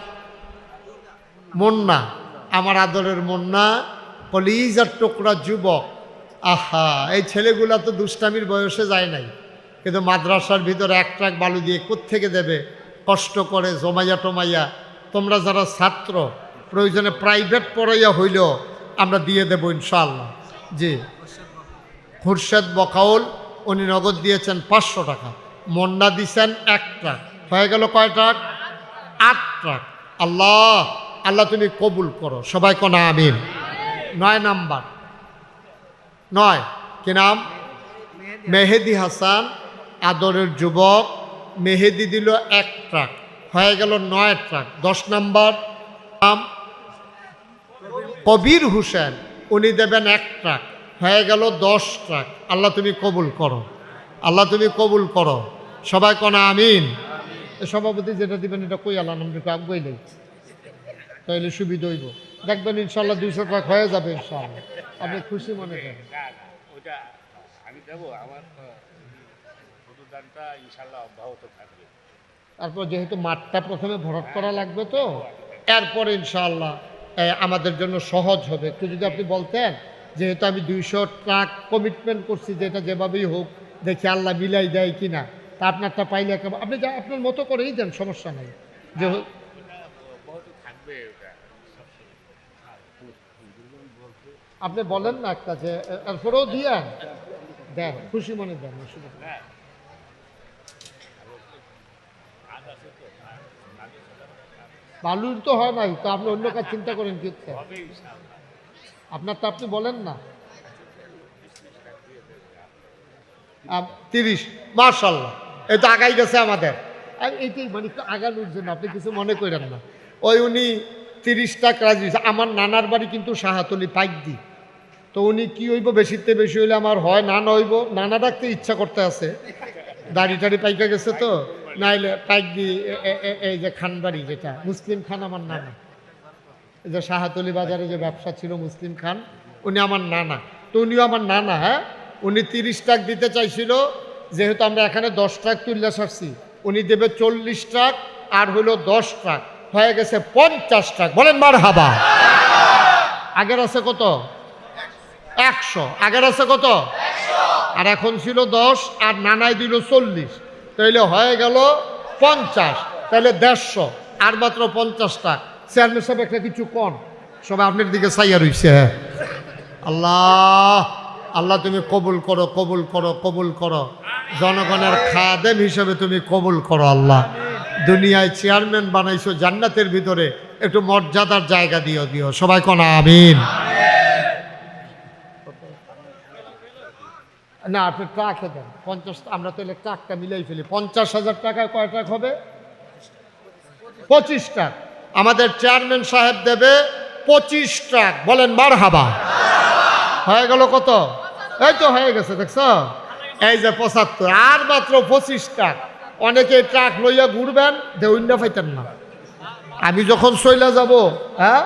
মুন্না, আমার আদরের মুন্না, কলিজার টুকরা যুবক। আহা, এই ছেলেগুলা তো দুষ্টামির বয়সে যায় নাই, কিন্তু মাদ্রাসার ভিতরে 1 ট্রাক বালু দিয়ে কোত্থেকে দেবে? কষ্ট করে জমাইয়া টমাইয়া। তোমরা যারা ছাত্র, প্রয়োজনে প্রাইভেট পড়াইয়া হইলেও আমরা দিয়ে দেব ইনশাআল্লাহ। জি, খুরশেদ বকাউল উনি নগদ দিয়েছেন 500 টাকা। মন্না দিছেন 1 ট্রাক। হয়ে গেল কয় ট্রাক? 8 ট্রাক। আল্লাহ আল্লাহ তুমি কবুল করো। সবাই কোন আমিন। 9 নাম্বার। 9 কি নাম? মেহেদি হাসান, আদরের যুবক। মেহেদি দিল 1 ট্রাক। হয়ে গেল 9 ট্রাক। 10 নাম্বার নাম কবির হোসেন, উনি দেবেন 1 ট্রাক, হয়ে গেল 10 ট্রাক। আল্লাহ তুমি কবুল করো, আল্লাহ তুমি কবুল করো। সবাই কোনা আমিন। সভাপতি যেটা দিবেন এটা কই আল্লাহ নাম একটু আগুয়াই নেই, তাহলে সুবিধা হইব। দেখবেন ইনশাল্লাহ 200 ট্রাক হয়ে যাবে ইনশাল্লাহ। আপনি খুশি মনে করেন? ওইটা আমি দেবো, আমার অনুদানটা ইনশাল্লাহ অব্যাহত থাকবে। তারপর যেহেতু মাঠটা প্রথমে ভরাট করা লাগবে, তো এরপরে ইনশাআল্লাহ আমাদের জন্য সহজ হবে। একটু যদি আপনি বলতেন, যেহেতু আমি 200 ট্রাক কমিটমেন্ট করছি, যেটা যেভাবেই হোক দেখি আল্লাহ মিলাই দেয় কিনা, তা আপনারটা পাইলে আপনি যা আপনার মতো করেই দেন, সমস্যা নেই। যে অব্যাহত থাকবে ওটা। আপনি বলেন না একটা, যে এরপরেও দিয়েন, দেন খুশি মনে দেন, অসুবিধা নেই। বালুর তো হয় নাই, তো আপনি অন্য কাজ চিন্তা করেন কি হচ্ছে আপনার, তো আপনি বলেন না। 30, মাশাআল্লাহ, এই তো আগাই গেছে আমাদের। আর এইটাই মানে একটু আগানোর জন্য আপনি কিছু মনে করেন না। ওই উনি 30 টাকা রাজি হয়েছে। আমার নানার বাড়ি কিন্তু শাহাতলি পাইক দি, তো উনি কি হইব, বেশিতে বেশি হইলে আমার হয় না হইব, নানা ডাকতে ইচ্ছা করতে আছে, দাড়ি টাড়ি পাইকা গেছে, তো নাইলে পাইক দি। এই যে খানবাড়ি, যেটা মুসলিম খান আমার নানা, এই যে শাহাতলি বাজারে যে ব্যবসা ছিল মুসলিম খান, উনি আমার নানা। তো উনিও আমার নানা। হ্যাঁ, উনি 30 টাকা দিতে চাইছিল, যেহেতু আমরা এখানে 10 টাকা তুললে সারছি, উনি দেবে 40 টাকা, আর হইল 10 টাকা, হয়ে গেছে 50 টাকা। বলেন মারহাবা। আগের আছে কত? 100। আগের আছে কত? 100। আর এখন ছিল 10, আর নানাই দিল 40, তাইলে হয়ে গেল 50, তাহলে 150, আর মাত্র 50 টাকা। চেয়ারম্যান সাহেব একটা কিছু কন, সবাই আপনার দিকে চাইয়া রইছে। আল্লাহ, আল্লাহ তুমি কবুল করো, কবুল করো, কবুল করো। জনগণের খাদেম হিসেবে তুমি কবুল করো আল্লাহ। দুনিয়ায় চেয়ারম্যান বানাইছো, জান্নাতের ভিতরে একটু মর্যাদার জায়গা দিও, দিও। সবাই কোন আমিন। না, আপনি ট্রাকে দেন 50। আমরা তাহলে ট্রাকটা মিলাই ফেলি। 50,000 টাকায় কয় ট্রাক হবে? 25 ট্রাক। আমাদের চেয়ারম্যান সাহেব দেবে 25 ট্রাক। বলেন মারহাবা। হয়ে গেল কত? এই তো হয়ে গেছে, দেখছ? এই যে 75, আর মাত্র 25 ট্রাক। অনেকে ট্রাক লইয়া ঘুরবেন, দেউন্ডা পাইতেন না। আমি যখন চইলা যাব, হ্যাঁ,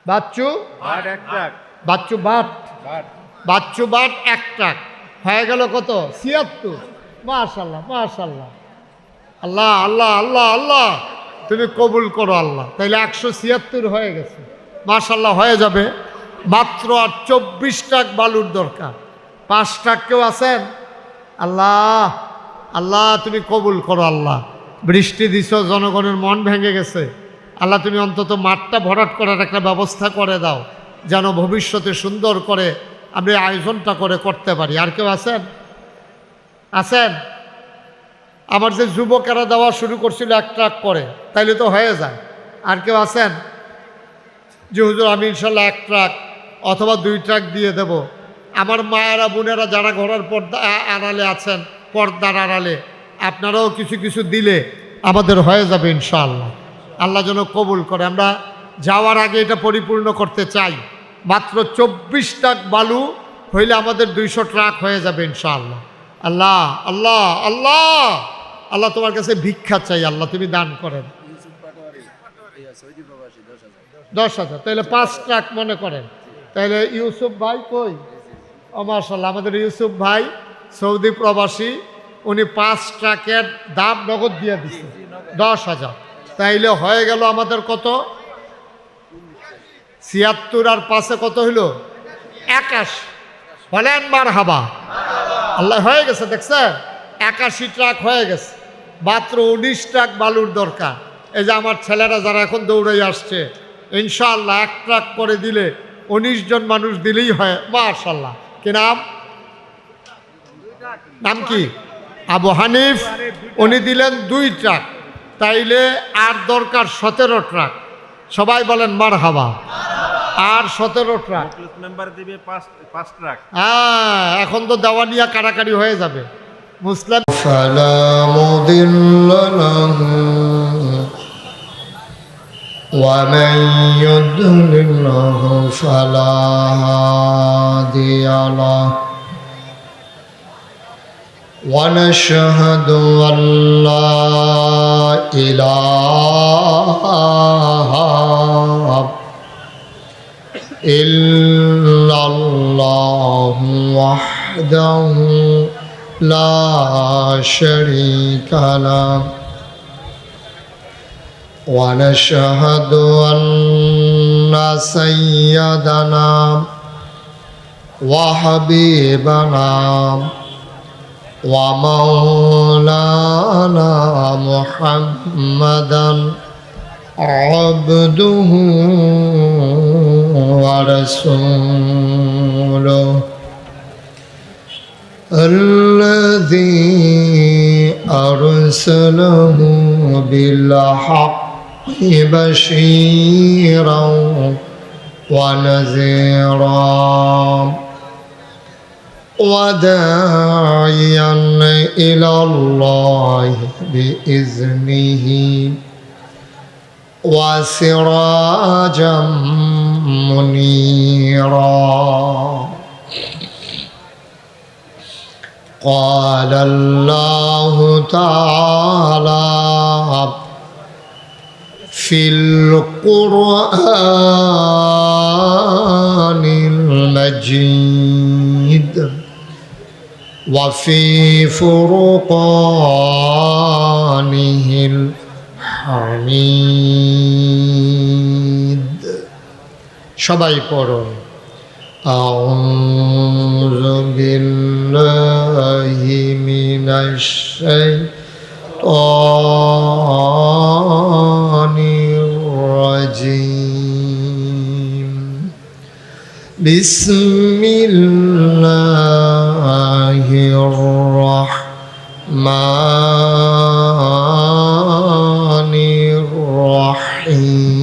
Bachchu Bachchu but, Bachchu but 1 truck, হয়ে গেল কত? 76। মাশাআল্লাহ, মাশাআল্লাহ। আল্লাহ, আল্লাহ, আল্লাহ, আল্লাহ তুমি কবুল করো আল্লাহ। তাইলে 176 হয়ে গেছে। মাশাআল্লাহ, হয়ে যাবে। মাত্র আর 24 ট্রাক বালুর দরকার। 5 ট্রাক কেউ আছেন? আল্লাহ, আল্লাহ তুমি কবুল করো আল্লাহ। বৃষ্টি দিছ, জনগণের মন ভেঙে গেছে। আল্লাহ তুমি অন্তত মাঠটা ভরাট করার একটা ব্যবস্থা করে দাও, যেন ভবিষ্যতে সুন্দর করে আমরা আয়োজনটা করতে পারি। আর কেউ আছেন? আছেন? আমার যে যুবকেরা দেওয়া শুরু করছিল 1 ট্রাক করে, তাইলে তো হয়ে যায়। আর কেউ আছেন যে হুজুর আমি ইনশাল্লাহ 1 ট্রাক অথবা 2 ট্রাক দিয়ে দেব? আমার মায়েরা বোনেরা যারা ঘরের পর্দা আড়ালে আছেন, পর্দার আড়ালে, আপনারাও কিছু কিছু দিলে আমাদের হয়ে যাবে ইনশাআল্লাহ। আল্লাহ যেন কবুল করে। আমরা যাওয়ার আগে এটা পরিপূর্ণ করতে চাই। মাত্র 24 ট্রাক বালু হইলে আমাদের 200 ট্রাক হয়ে যাবে ইনশাআল্লাহ। আল্লাহ, আল্লাহ, আল্লাহ, আল্লাহ তোমার কাছে ভিক্ষা চাই আল্লাহ, তুমি দান করেন। 10,000, তাহলে 5 ট্রাক মনে করেন। তাহলে ইউসুফ ভাই কই? ও মাশাআল্লাহ, আমাদের ইউসুফ ভাই সৌদি প্রবাসী, উনি 5 ট্রাকের দাম নগদ দিয়ে দিচ্ছে 10,000। তাইলে হয়ে গেল আমাদের কত? 76 আর 5-এ কত হইল? 81। বলেন মারহাবা। আল্লাহ, হয়ে গেছে, দেখছেন? 81 ট্রাক হয়ে গেছে। মাত্র 19 ট্রাক বালুর দরকার। এই যে আমার ছেলেরা যারা এখন দৌড়াই আসছে, ইনশাআল্লাহ 1 ট্রাক করে দিলে 19 জন মানুষ দিলেই হয়। মাশাআল্লাহ। কি নাম? নাম কি? আবু হানিফ। উনি দিলেন 2 ট্রাক। তাইলে আর দরকার 17 ট্রাক। সবাই বলেন মারহাবা। আর 17 ট্রাক মেম্বার দিবে 5 ট্রাক। হ্যাঁ, এখন তো দেওয়ানিয়া কারাকারি হয়ে যাবে। মুসলিম ومن يضلله فلا هادي له ونشهد أن لا إله إلا الله وحده لا شريك له ونشهد أن سيدنا وحبيبنا ومولانا محمدا عبده ورسوله الذي أرسله بالحق بشيرا ونذيرا وداعيا إلى الله بإذنه وسراجا منيرا قال الله تعالى في القرآن المجيد وفي فرقانه الحميد সবাই পড়ুন أعوذ بالله من الشيطان الرجيم بسم الله الرحمن الرحيم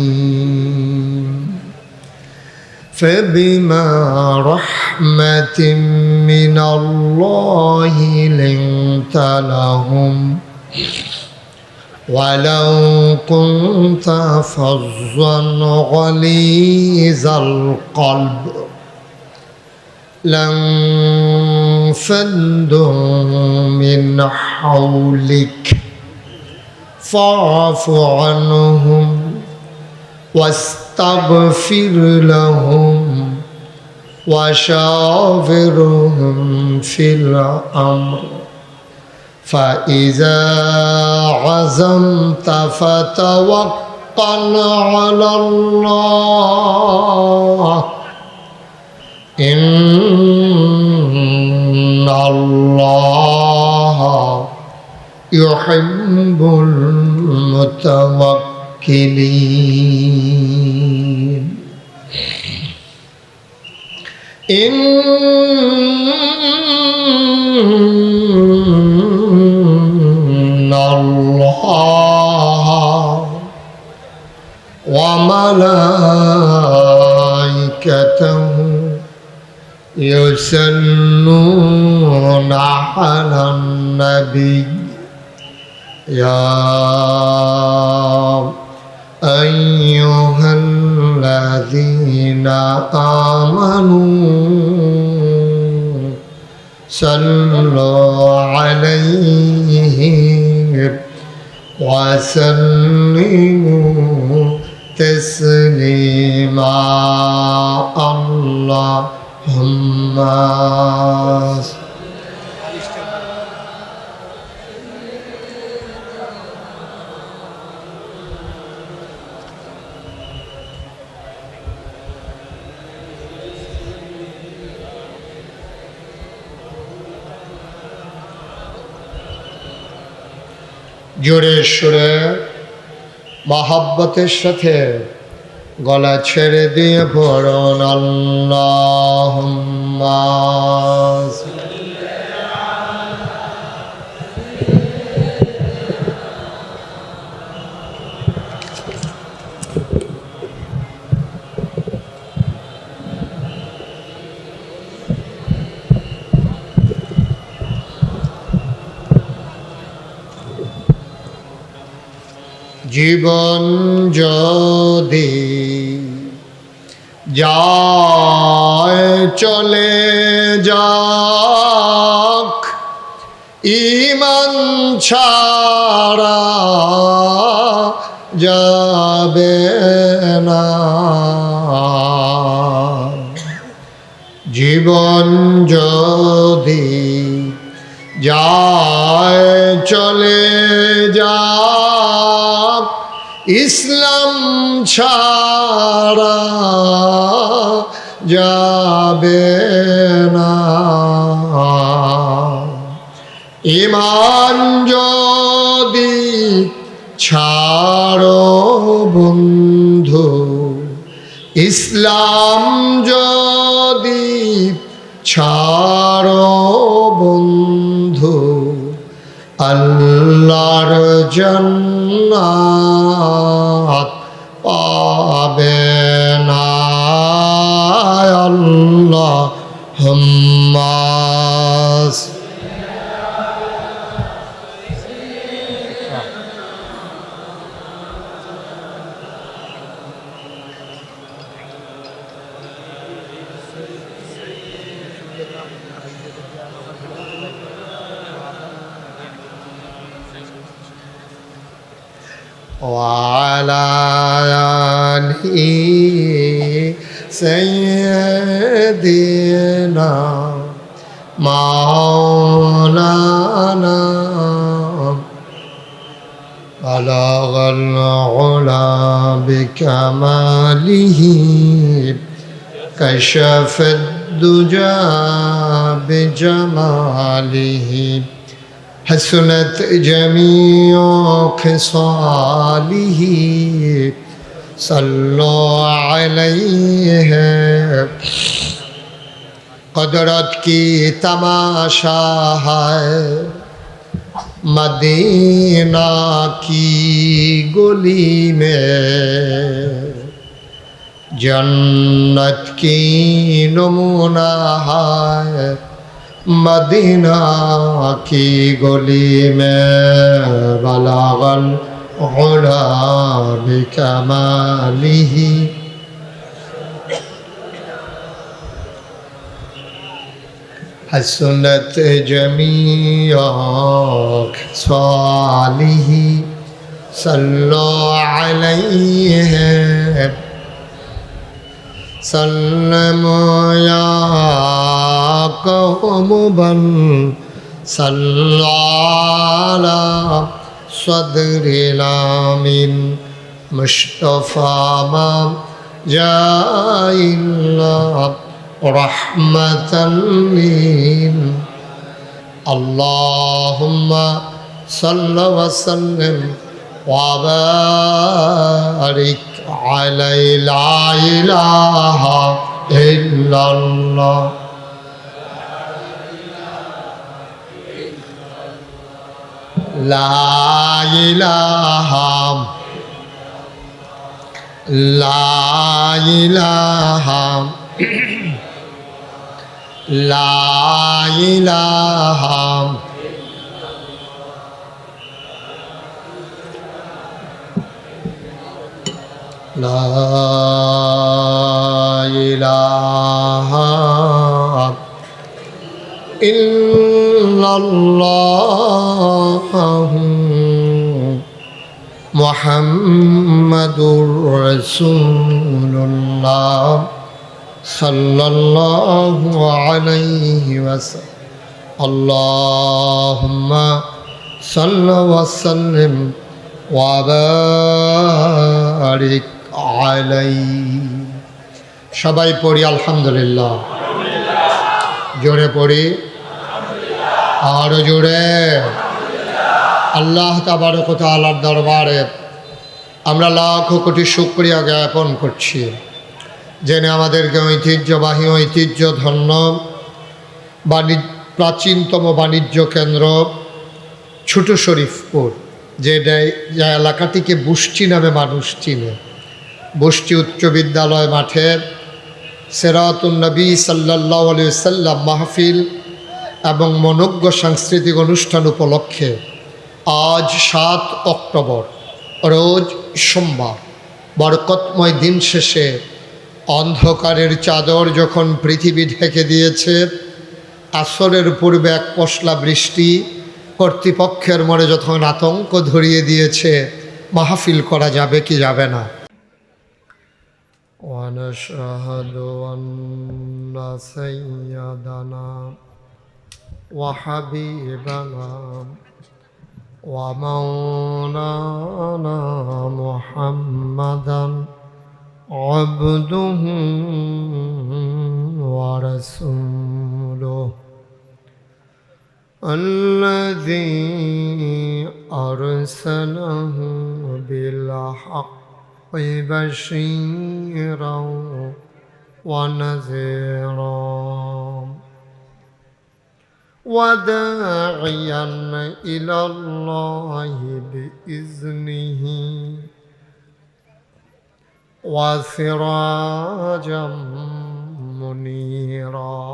فبما رحمة من الله لنت لهم ولو كنت فظا غليظ القلب لانفضوا من حولك فاعف عنهم واستغفر لهم وشاورهم في الأمر فإذا عزمت فتوكل على الله إن الله يحب المتوكلين إن الله وملائكته يصلون على النبي يا أيها الذين آمنوا صلوا عليه وسلموا تسليما اللهم জোরে সুরে মহব্বতের সাথে গলা ছেড়ে দিয়ে পড়ুন আল্লাহুম্মা জীবন যদি যায় চলে যাক, ঈমান ছাড়া যাবে না। জীবন যদি যায় চলে যাক, ইসলাম ছাড়া যাবে না। ঈমান যদি ছাড়ো বন্ধু, ইসলাম যদি ছাড়ো বন্ধু, আল্লাহর জান্নাত পাবে না। আল্লাহুম্মা وعلى آله سيدنا مولانا بلغ العلا بكماله كشف الدجى بجماله حسنت جميع خصاله صلوا عليه قدرت کی تماشا ہے مدینہ کی گلی میں جنت کی نمونہ ہے مدینہ کی گلی میں بلغ العلا بکمالہ حسنت جمیع خصالہ صلوا علیہ سلموا یا قوم بل صلوا علی صدر الامین مصطفیٰ ما جاء اللہ رحمة للعالمين اللهم صل وسلم وبارك عليه لا إله إلا الله لا إله لا إله لا إله إلا الله محمد رسول الله صلى الله عليه وسلم اللهم صل وسلم وبارك عليه সবাই পড়ি আলহামদুলিল্লাহ জোরে পড়ি আরো জোরে আল্লাহ তাবারক ওয়া তাআলার দরবারে আমরা লাখ কোটি শুকরিয়া জ্ঞাপন করছি জেনে আমাদেরকে ঐতিহ্যবাহী ঐতিহ্যধন্য প্রাচীনতম বাণিজ্য কেন্দ্র ছোট শরীফপুর যে এলাকাটিকে বুষ্টি নামে মানুষ চিনে বুষ্টি উচ্চ বিদ্যালয় মাঠের সিরাতুন নবী সাল্লাল্লাহু আলাইহি ওয়াসাল্লাম মাহফিল এবং মনোজ্ঞ সাংস্কৃতিক অনুষ্ঠান উপলক্ষে আজ 7 অক্টোবর রোজ সোমবার বরকতময় দিন শেষে অন্ধকারের চাদর যখন পৃথিবী ঢেকে দিয়েছে, আসরের পূর্বে এক পশলা বৃষ্টি কর্তৃপক্ষের মনে যখন আতঙ্ক ধরিয়ে দিয়েছে, মাহফিল করা যাবে কি যাবে না। ونشهد أن سيدنا وحبيبنا ومولانا محمدا عبده ورسوله الذي أرسله بالحق بشيرا ونذيرا وداعيا إلى الله بإذنه وسراجا منيرا.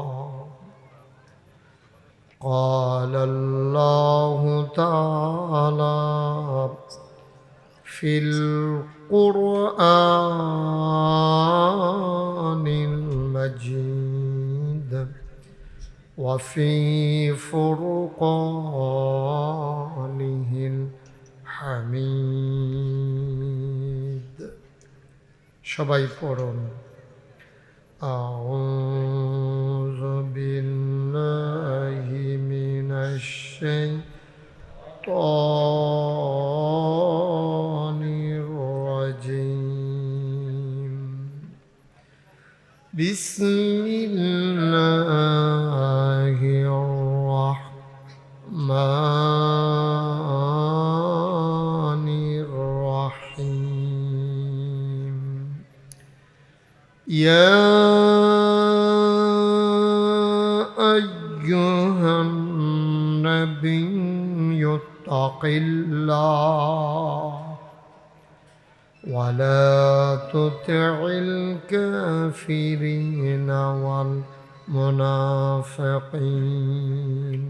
قال الله تعالى في القرآن المجيد وفي فرقانه الحميد. সবাই পড়ুন أعوذ بالله من الشيطان الرجيم. بسم الله الرحمن الرحيم. يا أيها النبي اتق الله ولا تطع الكافرين والمنافقين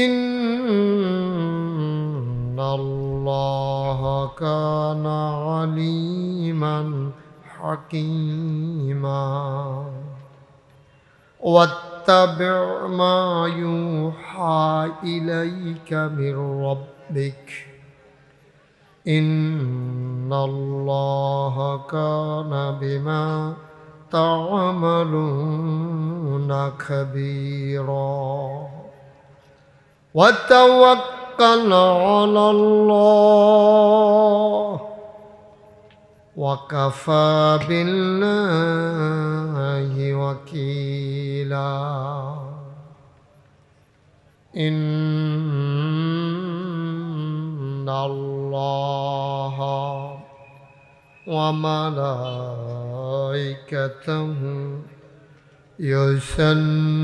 إن الله كان عليما حكيما. واتبع ما يوحى إليك من ربك إن الله كان بما تعملون خبيرا. وتوكل على الله وكفى بالله وكيلا. إن الله وملائكته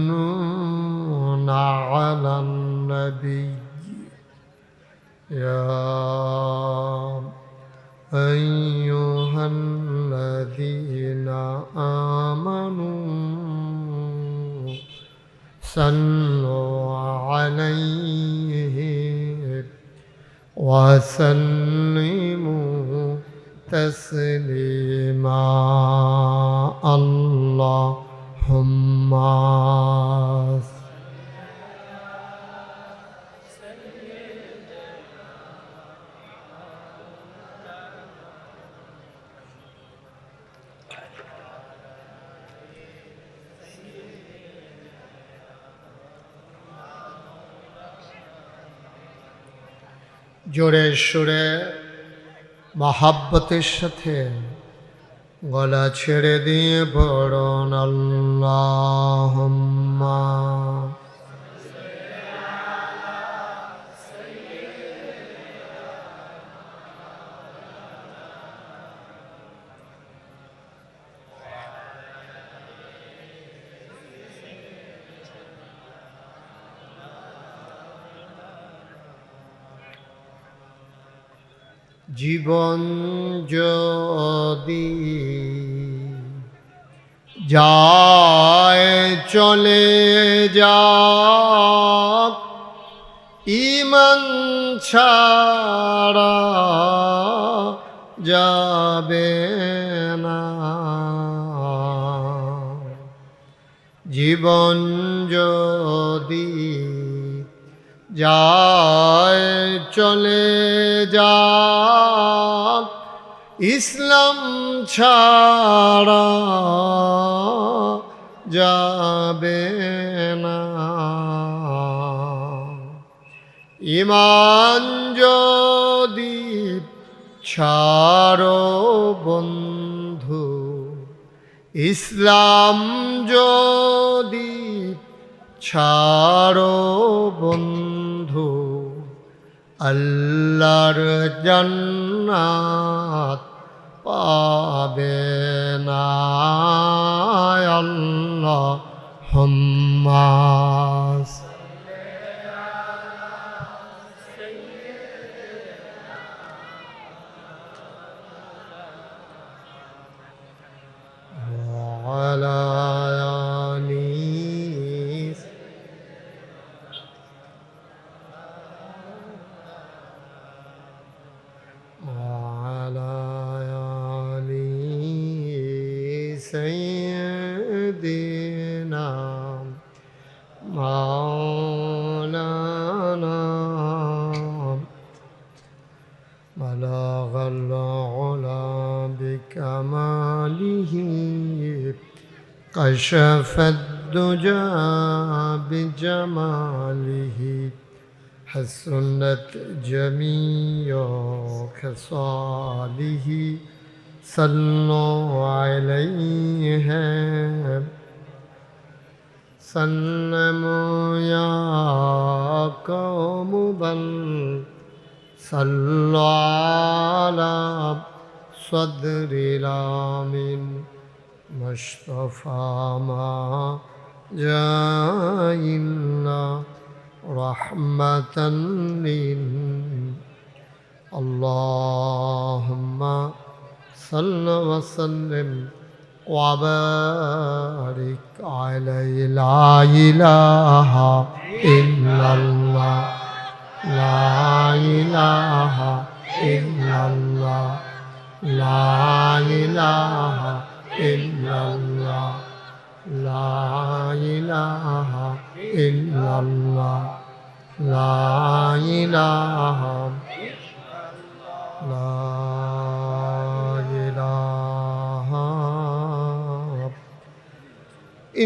يصلون على النبي يا أيها الذين آمنوا صلوا عليه وسلموا تسليما. اللهم জোরে সুরে মহাব্বতের সাথে গলা ছেড়ে দিয়ে পড়ুন আল্লাহুম্মা জীবন যদি যায় চলে যাক, ঈমান ছাড়া যাবে না। জীবন যদি যায় চলে যাক, ইসলাম ছাড়া যাবে না। ঈমান যদি ছাড়ো বন্ধু, ইসলাম যদি ছাড়ো বন্ধু, আল্লাহর জান্নাত পাবে না। আল্লাহুম্মা وعلى آله وعلى آل سيدنا مولانا بلغ العلا بكماله، كشف الدجى بجماله، حسنت جميع خصاله. صلوا عليه سلموا يا قوم بل صلوا على صدر الآمن مصطفى ما جاء إلا رحمة اللهم صل وسلم وبارك عليه. لا إله إلا الله، لا إله إلا الله، لا إله إلا الله، لا إله إلا الله، لا إله لا إله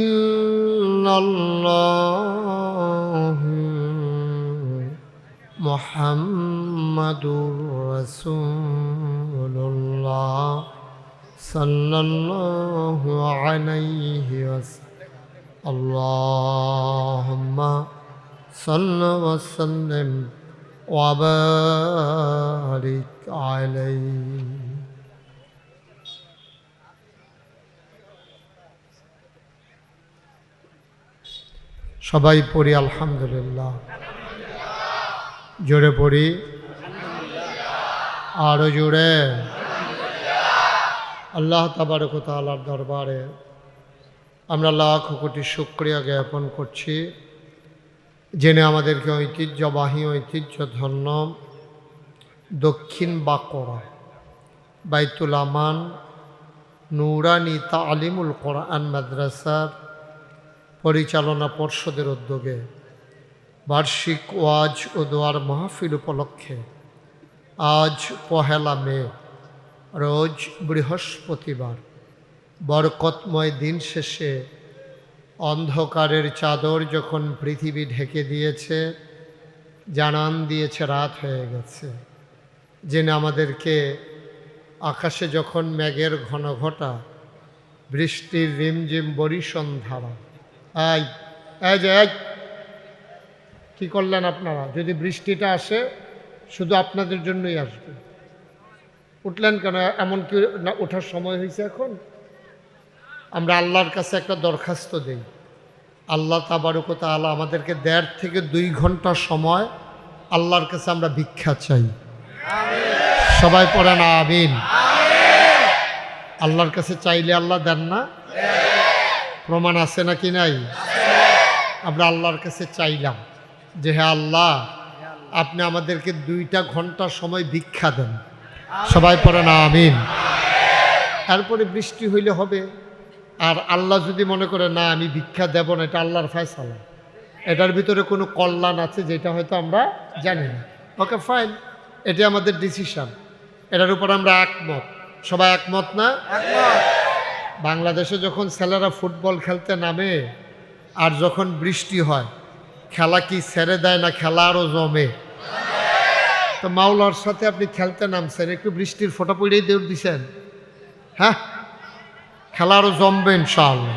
إلا الله محمد رسول الله صلى الله عليه وسلم. اللهم صل وسلم وبارك عليه. সবাই পড়ি আলহামদুলিল্লাহ, জোরে পড়ি আরো জোরে। আল্লাহ তাবারক ওয়া তাআলার দরবারে আমরা লাখ কোটি শুকরিয়া জ্ঞাপন করছি, জেনে আমাদেরকে ঐতিহ্যবাহী ঐতিহ্যধন্য দক্ষিণ বাঁকুড়া বাইতুল আমান নুরানি তালিমুল কোরআন মাদ্রাসার পরিচালনা পর্ষদের উদ্যোগে বার্ষিক ওয়াজ ও দোয়ার মাহফিল উপলক্ষে আজ 1 মে রোজ বৃহস্পতিবার বরকতময় দিন শেষে অন্ধকারের চাদর যখন পৃথিবী ঢেকে দিয়েছে, জানান দিয়েছে রাত হয়ে গেছে, জেনে আমাদেরকে আকাশে যখন মেঘের ঘন ঘটা, বৃষ্টির রিমঝিম বরিশন ধারা, কি করলেন আপনারা? যদি বৃষ্টিটা আসে শুধু আপনাদের জন্যই আসবে। উঠলেন কেন? এমন কি না ওঠার সময় হয়েছে এখন? আমরা আল্লাহর কাছে একটা দরখাস্ত দিই, আল্লাহ তাবারক ওয়া তাআলা আমাদেরকে 1.5 থেকে 2 ঘন্টা সময় আল্লাহর কাছে আমরা ভিক্ষা চাই। সবাই পড়েন আমিন। আল্লাহর কাছে চাইলে আল্লাহ দেন না? প্রমাণ আছে নাকি নাই? আমরা আল্লাহর কাছে চাইলাম যে হে আল্লাহ, আপনি আমাদেরকে 2টা ঘন্টা সময় ভিক্ষা দেন, সবাই পড়ে না আমিন। এরপরে বৃষ্টি হইলে হবে। আর আল্লাহ যদি মনে করে না আমি ভিক্ষা দেব না, এটা আল্লাহর ফয়সালা, এটার ভিতরে কোনো কল্যাণ আছে যেটা হয়তো আমরা জানি না, ওকে ফাইন, এটা আমাদের ডিসিশন, এটার উপর আমরা একমত। সবাই একমত না? বাংলাদেশে যখন ছেলেরা ফুটবল খেলতে নামে আর যখন বৃষ্টি হয়, খেলা কি ছেড়ে দেয় না খেলা আরও জমে? তো মাওলার সাথে আপনি খেলতে নামছেন, একটু বৃষ্টির ফোঁটা পড়েই দৌড় দিছেন, হ্যাঁ, খেলা আরও জমবে ইনশাআল্লাহ।